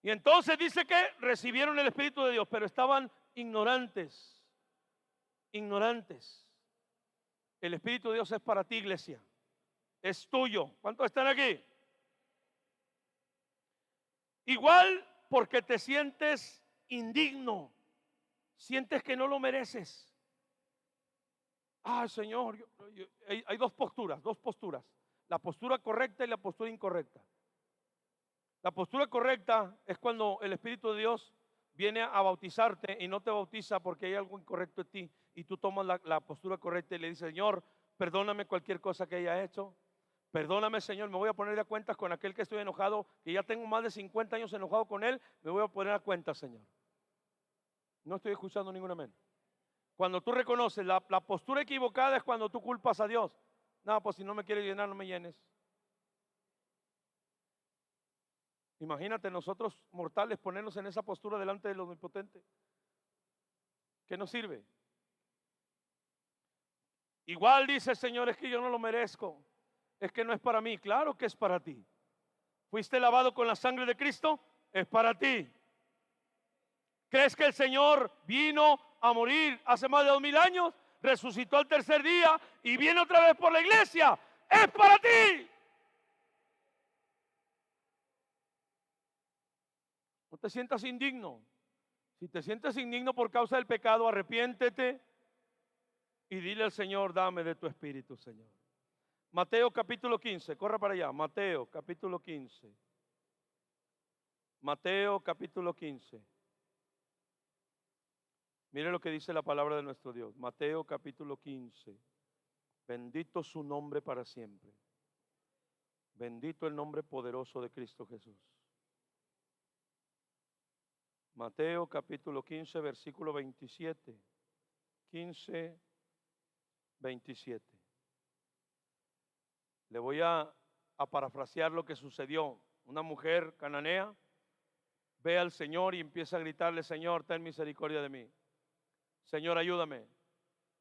Y entonces dice que recibieron el Espíritu de Dios, pero estaban ignorantes. Ignorantes. El Espíritu de Dios es para ti, iglesia. Es tuyo. ¿Cuántos están aquí? Igual porque te sientes indigno. Sientes que no lo mereces. Señor, hay dos posturas. La postura correcta y la postura incorrecta. La postura correcta es cuando el Espíritu de Dios viene a bautizarte y no te bautiza porque hay algo incorrecto en ti, y tú tomas la postura correcta y le dices, Señor, perdóname cualquier cosa que haya hecho. Perdóname, Señor, me voy a poner de cuentas con aquel que estoy enojado, que ya tengo más de 50 años enojado con él, me voy a poner a cuentas, Señor. No estoy escuchando ningún amén. Cuando tú reconoces la postura equivocada es cuando tú culpas a Dios. No, pues si no me quieres llenar, no me llenes. Imagínate nosotros mortales ponernos en esa postura delante del Omnipotente. ¿Qué nos sirve? Igual dice el Señor, es que yo no lo merezco. Es que no es para mí. Claro que es para ti. ¿Fuiste lavado con la sangre de Cristo? Es para ti. ¿Crees que el Señor vino a morir hace más de 2000 años? Resucitó al tercer día y viene otra vez por la iglesia. Es para ti. No te sientas indigno. Si te sientes indigno por causa del pecado, arrepiéntete y dile al Señor, dame de tu espíritu, Señor. Mateo capítulo 15, corra para allá. Mateo capítulo 15. Mateo capítulo 15. Mire lo que dice la palabra de nuestro Dios. Mateo capítulo 15. Bendito su nombre para siempre. Bendito el nombre poderoso de Cristo Jesús. Mateo capítulo 15, versículo 27. 15, 27. Le voy a parafrasear lo que sucedió. Una mujer cananea ve al Señor y empieza a gritarle, Señor, ten misericordia de mí. Señor, ayúdame.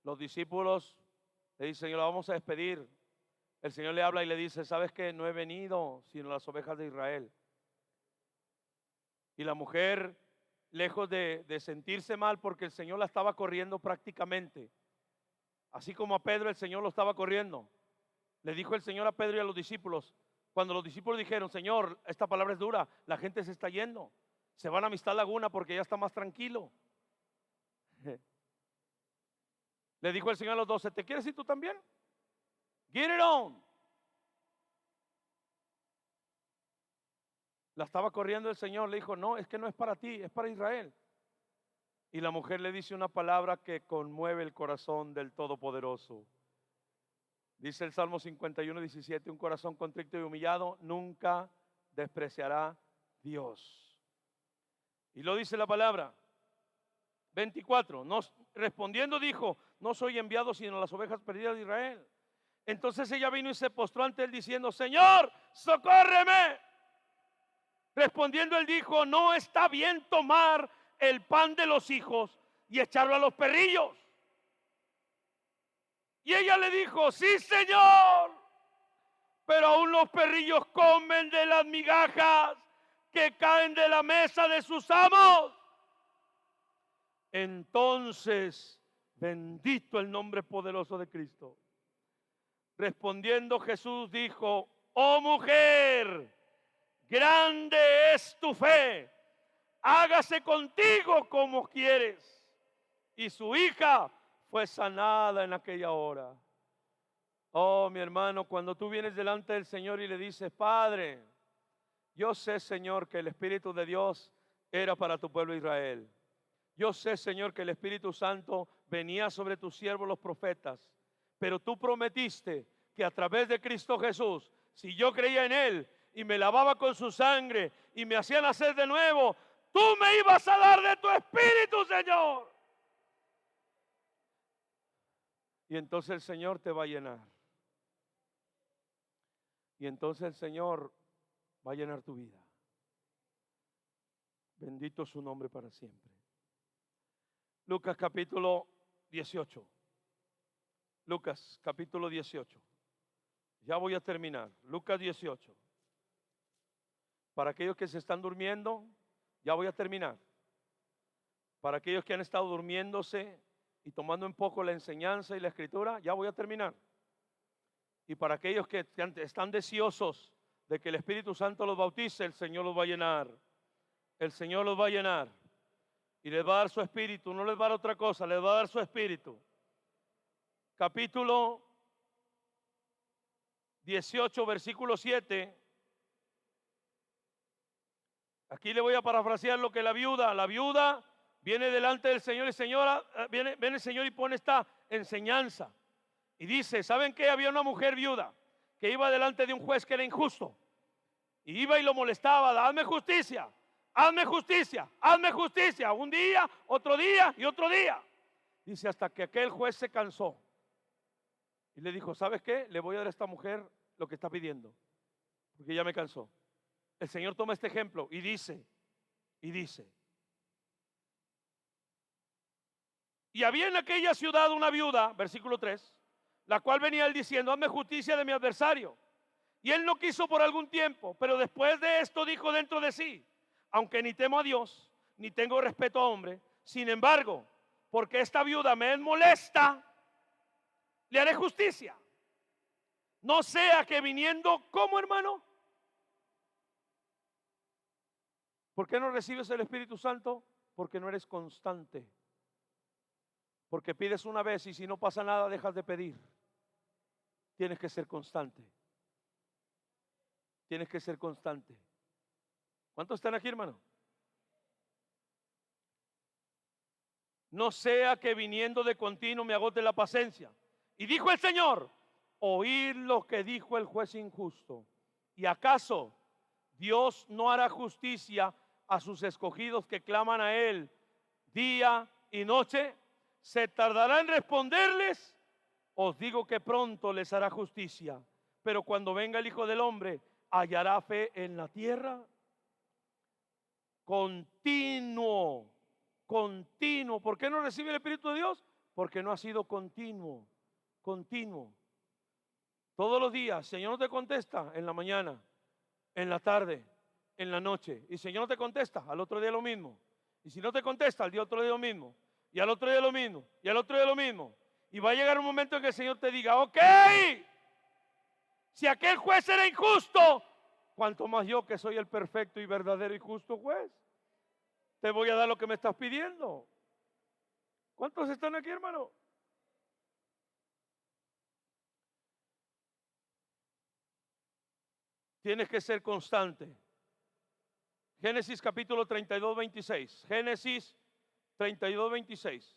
Los discípulos le dicen, Señor, la vamos a despedir. El Señor le habla y le dice, ¿sabes qué? No he venido sino las ovejas de Israel. Y la mujer, lejos de sentirse mal porque el Señor la estaba corriendo prácticamente, así como a Pedro el Señor lo estaba corriendo, le dijo el Señor a Pedro y a los discípulos, cuando los discípulos dijeron, Señor, esta palabra es dura, la gente se está yendo, se van a Amistad Laguna porque ya está más tranquilo. Le dijo el Señor a los 12, ¿te quieres ir tú también? Get it on. La estaba corriendo el Señor, le dijo, no, es que no es para ti, es para Israel. Y la mujer le dice una palabra que conmueve el corazón del Todopoderoso. Dice el Salmo 51, 17, un corazón contrito y humillado nunca despreciará Dios. Y lo dice la palabra. 24, respondiendo dijo, no soy enviado sino las ovejas perdidas de Israel. Entonces ella vino y se postró ante él diciendo, Señor, socórreme. Respondiendo él dijo, no está bien tomar el pan de los hijos y echarlo a los perrillos. Y ella le dijo, sí, Señor, pero aún los perrillos comen de las migajas que caen de la mesa de sus amos. Entonces, bendito el nombre poderoso de Cristo. Respondiendo Jesús dijo: oh mujer, grande es tu fe, hágase contigo como quieres. Y su hija fue sanada en aquella hora. Oh, mi hermano, cuando tú vienes delante del Señor y le dices: Padre, yo sé, Señor, que el Espíritu de Dios era para tu pueblo Israel. Yo sé, Señor, que el Espíritu Santo venía sobre tus siervos los profetas. Pero tú prometiste que a través de Cristo Jesús, si yo creía en Él y me lavaba con su sangre y me hacía nacer de nuevo, tú me ibas a dar de tu Espíritu, Señor. Y entonces el Señor te va a llenar. Y entonces el Señor va a llenar tu vida. Bendito su nombre para siempre. Lucas capítulo 18. Lucas capítulo 18. Ya voy a terminar. Lucas 18. Para aquellos que se están durmiendo, ya voy a terminar. Para aquellos que han estado durmiéndose y tomando un poco la enseñanza y la escritura, ya voy a terminar. Y para aquellos que están deseosos de que el Espíritu Santo los bautice, el Señor los va a llenar. El Señor los va a llenar. Y les va a dar su Espíritu, no les va a dar otra cosa, les va a dar su Espíritu. Capítulo 18, versículo 7. Aquí le voy a parafrasear lo que la viuda viene delante del Señor y señora, viene el Señor y pone esta enseñanza. Y dice: ¿saben qué? Había una mujer viuda que iba delante de un juez que era injusto. Y iba y lo molestaba: hazme justicia, hazme justicia, hazme justicia. Un día, otro día y otro día. Dice, hasta que aquel juez se cansó. Y le dijo: ¿sabes qué? Le voy a dar a esta mujer lo que está pidiendo, porque ya me cansó. El Señor toma este ejemplo y dice, y había en aquella ciudad una viuda, versículo 3, la cual venía él diciendo: hazme justicia de mi adversario. Y él no quiso por algún tiempo, pero después de esto dijo dentro de sí: aunque ni temo a Dios, ni tengo respeto a hombre, sin embargo, porque esta viuda me es molesta, le haré justicia. No sea que viniendo, ¿cómo, hermano? ¿Por qué no recibes el Espíritu Santo? Porque no eres constante. Porque pides una vez y si no pasa nada dejas de pedir. Tienes que ser constante. Tienes que ser constante. ¿Cuántos están aquí, hermano? No sea que viniendo de continuo me agote la paciencia. Y dijo el Señor: oír lo que dijo el juez injusto. ¿Y acaso Dios no hará justicia a sus escogidos que claman a Él día y noche? ¿Se tardará en responderles? Os digo que pronto les hará justicia. Pero cuando venga el Hijo del Hombre, ¿hallará fe en la tierra? Continuo. ¿Por qué no recibe el Espíritu de Dios? Porque no ha sido continuo. Todos los días, Señor no te contesta en la mañana, en la tarde, en la noche. Y Señor no te contesta, al otro día lo mismo. Y si no te contesta, al otro día lo mismo. Y al otro día lo mismo. Y al otro día lo mismo. Y va a llegar un momento en que el Señor te diga: ok, si aquel juez era injusto, cuanto más yo, que soy el perfecto y verdadero y justo juez, te voy a dar lo que me estás pidiendo. ¿Cuántos están aquí, hermano? Tienes que ser constante. Génesis capítulo 32, 26. Génesis 32, 26.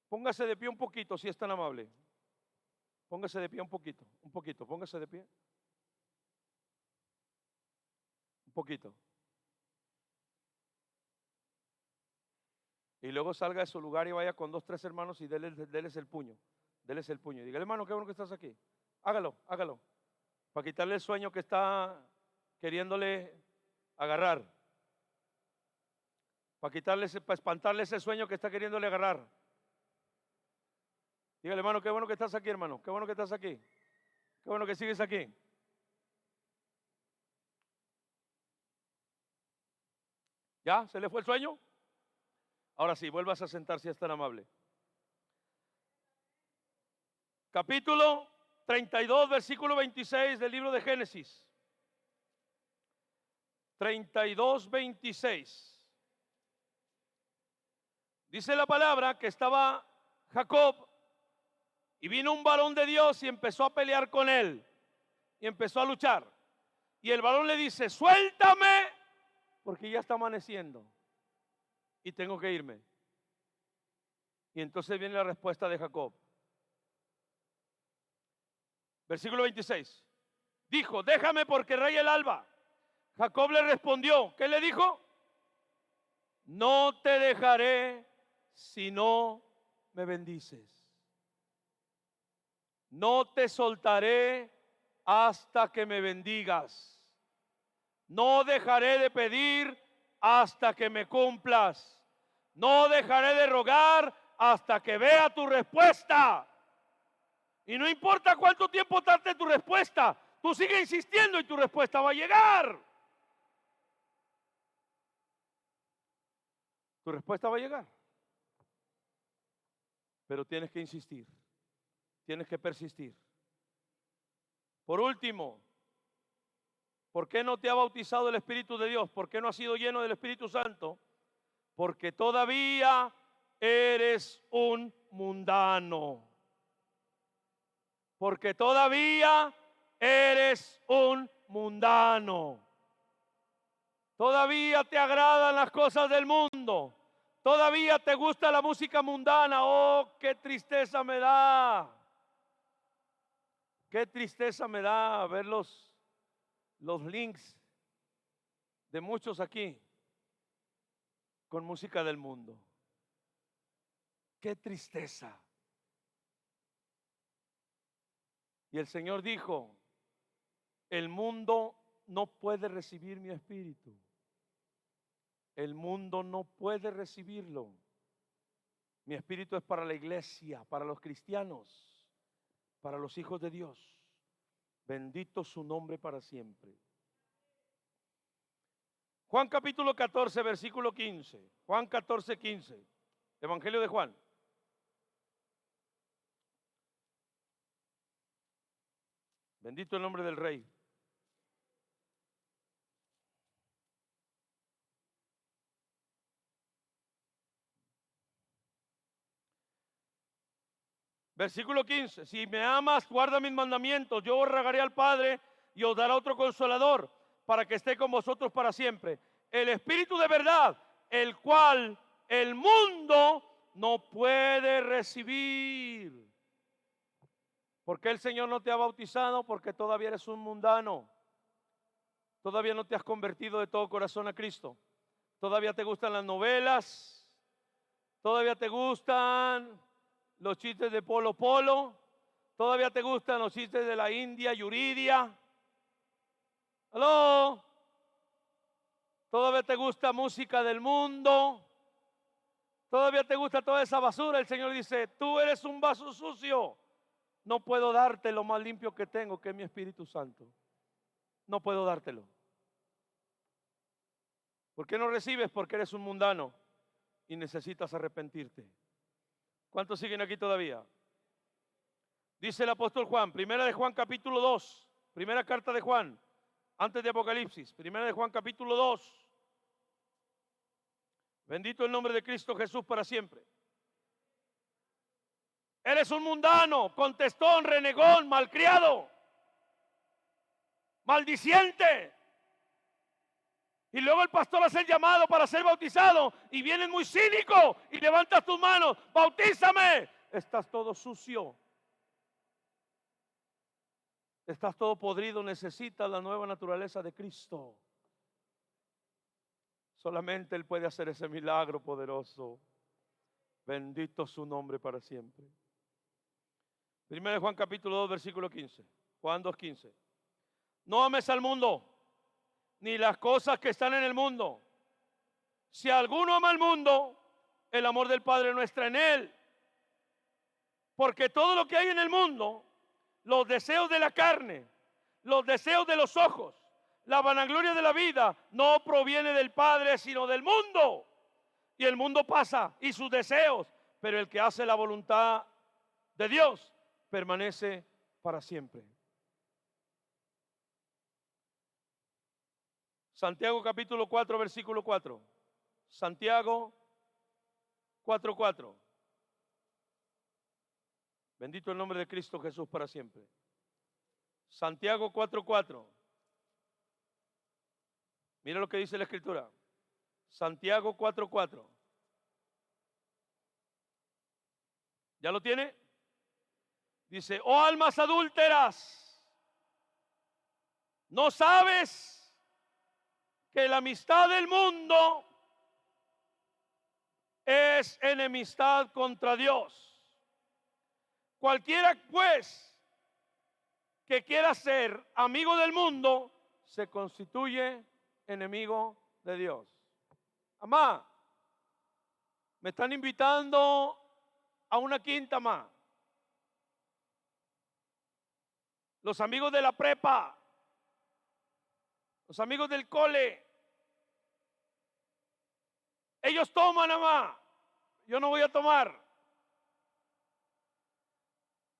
Póngase de pie un poquito, si es tan amable. Póngase de pie un poquito, póngase de pie. Un poquito. Y luego salga de su lugar y vaya con 2, 3 hermanos y déles el puño. Déles el puño. Dígale: hermano, qué bueno que estás aquí. Hágalo. Para quitarle el sueño que está queriéndole agarrar. Para espantarle ese sueño que está queriéndole agarrar. Dígale: hermano, qué bueno que estás aquí, hermano. Qué bueno que estás aquí. Qué bueno que sigues aquí. ¿Ya? ¿Se le fue el sueño? Ahora sí, vuelvas a sentar si es tan amable. Capítulo 32, versículo 26 del libro de Génesis. 32, 26. Dice la palabra que estaba Jacob y vino un varón de Dios y empezó a pelear con él y empezó a luchar. Y el varón le dice: suéltame porque ya está amaneciendo y tengo que irme. Y entonces viene la respuesta de Jacob. Versículo 26. Dijo: déjame porque raya el alba. Jacob le respondió, ¿qué le dijo? No te dejaré si no me bendices. No te soltaré hasta que me bendigas. No dejaré de pedir hasta que me cumplas. No dejaré de rogar hasta que vea tu respuesta. Y no importa cuánto tiempo tarde tu respuesta, tú sigue insistiendo y tu respuesta va a llegar. Tu respuesta va a llegar. Pero tienes que insistir. Tienes que persistir. Por último, ¿por qué no te ha bautizado el Espíritu de Dios? ¿Por qué no has sido lleno del Espíritu Santo? Porque todavía eres un mundano. Porque todavía eres un mundano. Todavía te agradan las cosas del mundo. Todavía te gusta la música mundana. Oh, qué tristeza me da. Qué tristeza me da ver los links de muchos aquí con música del mundo. Qué tristeza. Y el Señor dijo: el mundo no puede recibir mi espíritu. El mundo no puede recibirlo. Mi espíritu es para la iglesia, para los cristianos, para los hijos de Dios. Bendito su nombre para siempre. Juan capítulo 14, versículo 15. Juan 14, 15. Evangelio de Juan. Bendito el nombre del Rey. Versículo 15. Si me amas, guarda mis mandamientos. Yo os rogaré al Padre y os dará otro consolador para que esté con vosotros para siempre. El Espíritu de verdad, el cual el mundo no puede recibir. ¿Por qué el Señor no te ha bautizado? Porque todavía eres un mundano. Todavía no te has convertido de todo corazón a Cristo. Todavía te gustan las novelas. Todavía te gustan los chistes de Polo Polo. Todavía te gustan los chistes de la India, Yuridia. ¿Aló? Todavía te gusta música del mundo. Todavía te gusta toda esa basura. El Señor dice: tú eres un vaso sucio. No puedo darte lo más limpio que tengo, que es mi Espíritu Santo. No puedo dártelo. ¿Por qué no recibes? Porque eres un mundano y necesitas arrepentirte. ¿Cuántos siguen aquí todavía? Dice el apóstol Juan, primera de Juan capítulo 2, primera carta de Juan, antes de Apocalipsis, primera de Juan capítulo 2. Bendito el nombre de Cristo Jesús para siempre. Eres un mundano, contestón, renegón, malcriado, maldiciente. Y luego el pastor hace el llamado para ser bautizado y vienes muy cínico y levantas tus manos: bautízame. Estás todo sucio. Estás todo podrido. Necesitas la nueva naturaleza de Cristo. Solamente Él puede hacer ese milagro poderoso. Bendito su nombre para siempre. Primero de Juan capítulo 2, versículo 15. Juan 2, 15. No ames al mundo, ni las cosas que están en el mundo. Si alguno ama al mundo, el amor del Padre no está en él. Porque todo lo que hay en el mundo, los deseos de la carne, los deseos de los ojos, la vanagloria de la vida, no proviene del Padre, sino del mundo. Y el mundo pasa y sus deseos, pero el que hace la voluntad de Dios permanece para siempre. Santiago capítulo 4, versículo 4. Santiago 4:4. Bendito el nombre de Cristo Jesús para siempre. Santiago 4:4. Mira lo que dice la Escritura. Santiago 4:4. ¿Ya lo tiene? Dice, oh almas adúlteras, ¿no sabes que la amistad del mundo es enemistad contra Dios? Cualquiera pues que quiera ser amigo del mundo se constituye enemigo de Dios. Amá, me están invitando a una quinta más. Los amigos de la prepa, los amigos del cole, ellos toman, amá, yo no voy a tomar.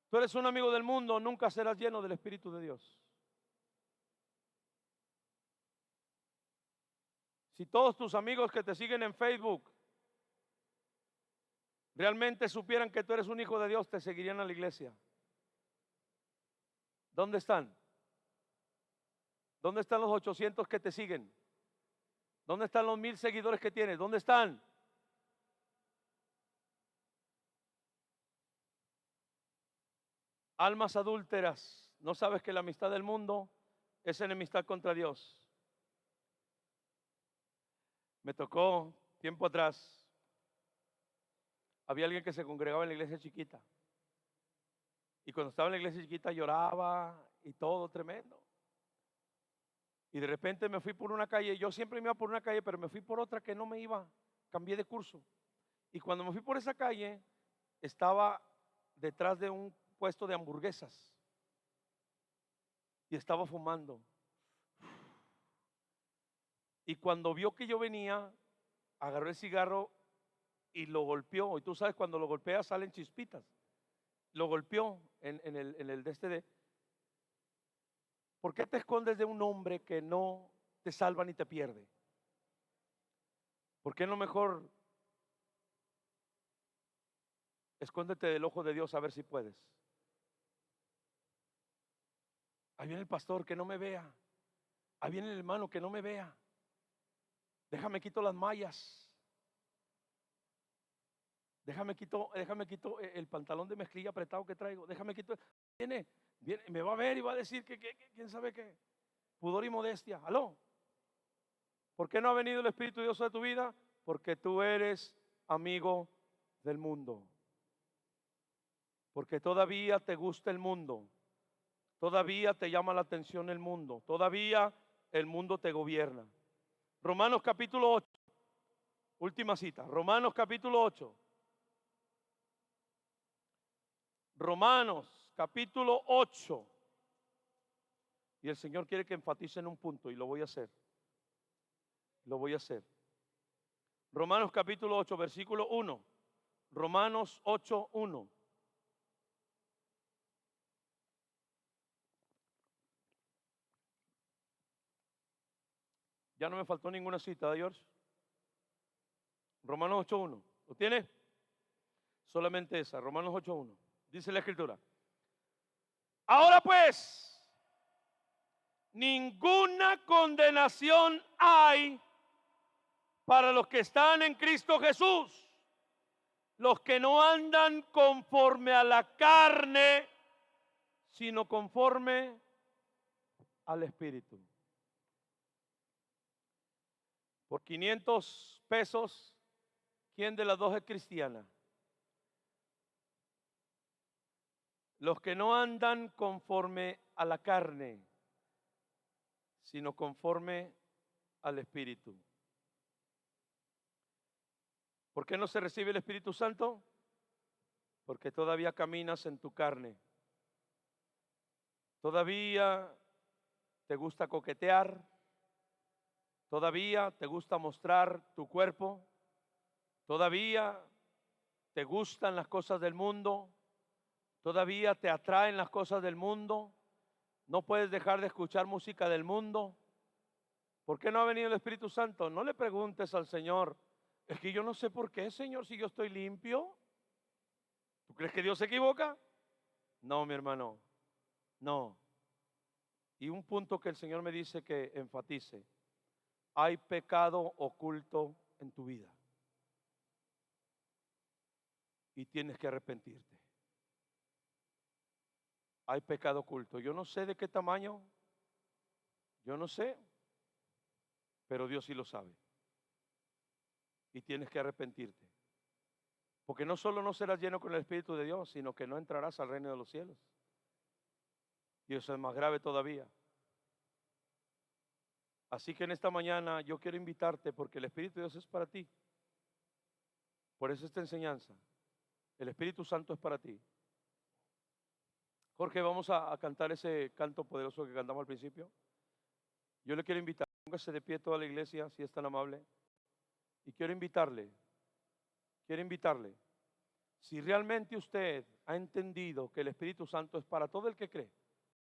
Tú eres un amigo del mundo, nunca serás lleno del Espíritu de Dios. Si todos tus amigos que te siguen en Facebook realmente supieran que tú eres un hijo de Dios, te seguirían a la iglesia. ¿Dónde están? ¿Dónde están los 800 que te siguen? ¿Dónde están los 1000 seguidores que tienes? ¿Dónde están? Almas adúlteras, ¿no sabes que la amistad del mundo es enemistad contra Dios? Me tocó tiempo atrás, había alguien que se congregaba en la iglesia chiquita. Y cuando estaba en la iglesia chiquita lloraba y todo tremendo. Y de repente me fui por una calle, yo siempre me iba por una calle, pero me fui por otra que no me iba, cambié de curso. Y cuando me fui por esa calle, estaba detrás de un puesto de hamburguesas y estaba fumando. Y cuando vio que yo venía, agarró el cigarro y lo golpeó. Y tú sabes, cuando lo golpeas salen chispitas. Lo golpeó en el de este de... ¿Por qué te escondes de un hombre que no te salva ni te pierde? ¿Por qué no mejor escóndete del ojo de Dios a ver si puedes? Ahí viene el pastor, que no me vea. Ahí viene el hermano, que no me vea. Déjame quito las mallas. Déjame quito el pantalón de mezclilla apretado que traigo. Déjame quito. Viene, me va a ver y va a decir que quién sabe qué. Pudor y modestia. ¿Aló? ¿Por qué no ha venido el Espíritu de Dios a tu vida? Porque tú eres amigo del mundo. Porque todavía te gusta el mundo. Todavía te llama la atención el mundo. Todavía el mundo te gobierna. Romanos capítulo 8. Última cita. Romanos capítulo 8. Romanos capítulo 8. Y el Señor quiere que enfatice en un punto y lo voy a hacer. Lo voy a hacer. Romanos capítulo 8, versículo 1. Romanos 8, 1. Ya no me faltó ninguna cita, ¿de George? Romanos 8, 1. ¿Lo tiene? Solamente esa, Romanos 8, 1. Dice la Escritura. Ahora pues, ninguna condenación hay para los que están en Cristo Jesús, los que no andan conforme a la carne, sino conforme al Espíritu. Por 500 pesos, ¿quién de las dos es cristiana? Los que no andan conforme a la carne, sino conforme al Espíritu. ¿Por qué no se recibe el Espíritu Santo? Porque todavía caminas en tu carne. Todavía te gusta coquetear. Todavía te gusta mostrar tu cuerpo. Todavía te gustan las cosas del mundo. Todavía te atraen las cosas del mundo. No puedes dejar de escuchar música del mundo. ¿Por qué no ha venido el Espíritu Santo? No le preguntes al Señor, es que yo no sé por qué, Señor, si yo estoy limpio. ¿Tú crees que Dios se equivoca? No, mi hermano, no. Y un punto que el Señor me dice que enfatice: hay pecado oculto en tu vida y tienes que arrepentirte. Hay pecado oculto. Yo no sé de qué tamaño, yo no sé, pero Dios sí lo sabe. Y tienes que arrepentirte. Porque no solo no serás lleno con el Espíritu de Dios, sino que no entrarás al reino de los cielos. Y eso es más grave todavía. Así que en esta mañana yo quiero invitarte, porque el Espíritu de Dios es para ti. Por eso esta enseñanza. El Espíritu Santo es para ti. Jorge, vamos a cantar ese canto poderoso que cantamos al principio. Yo le quiero invitar, póngase de pie toda la iglesia, si es tan amable. Y quiero invitarle, si realmente usted ha entendido que el Espíritu Santo es para todo el que cree,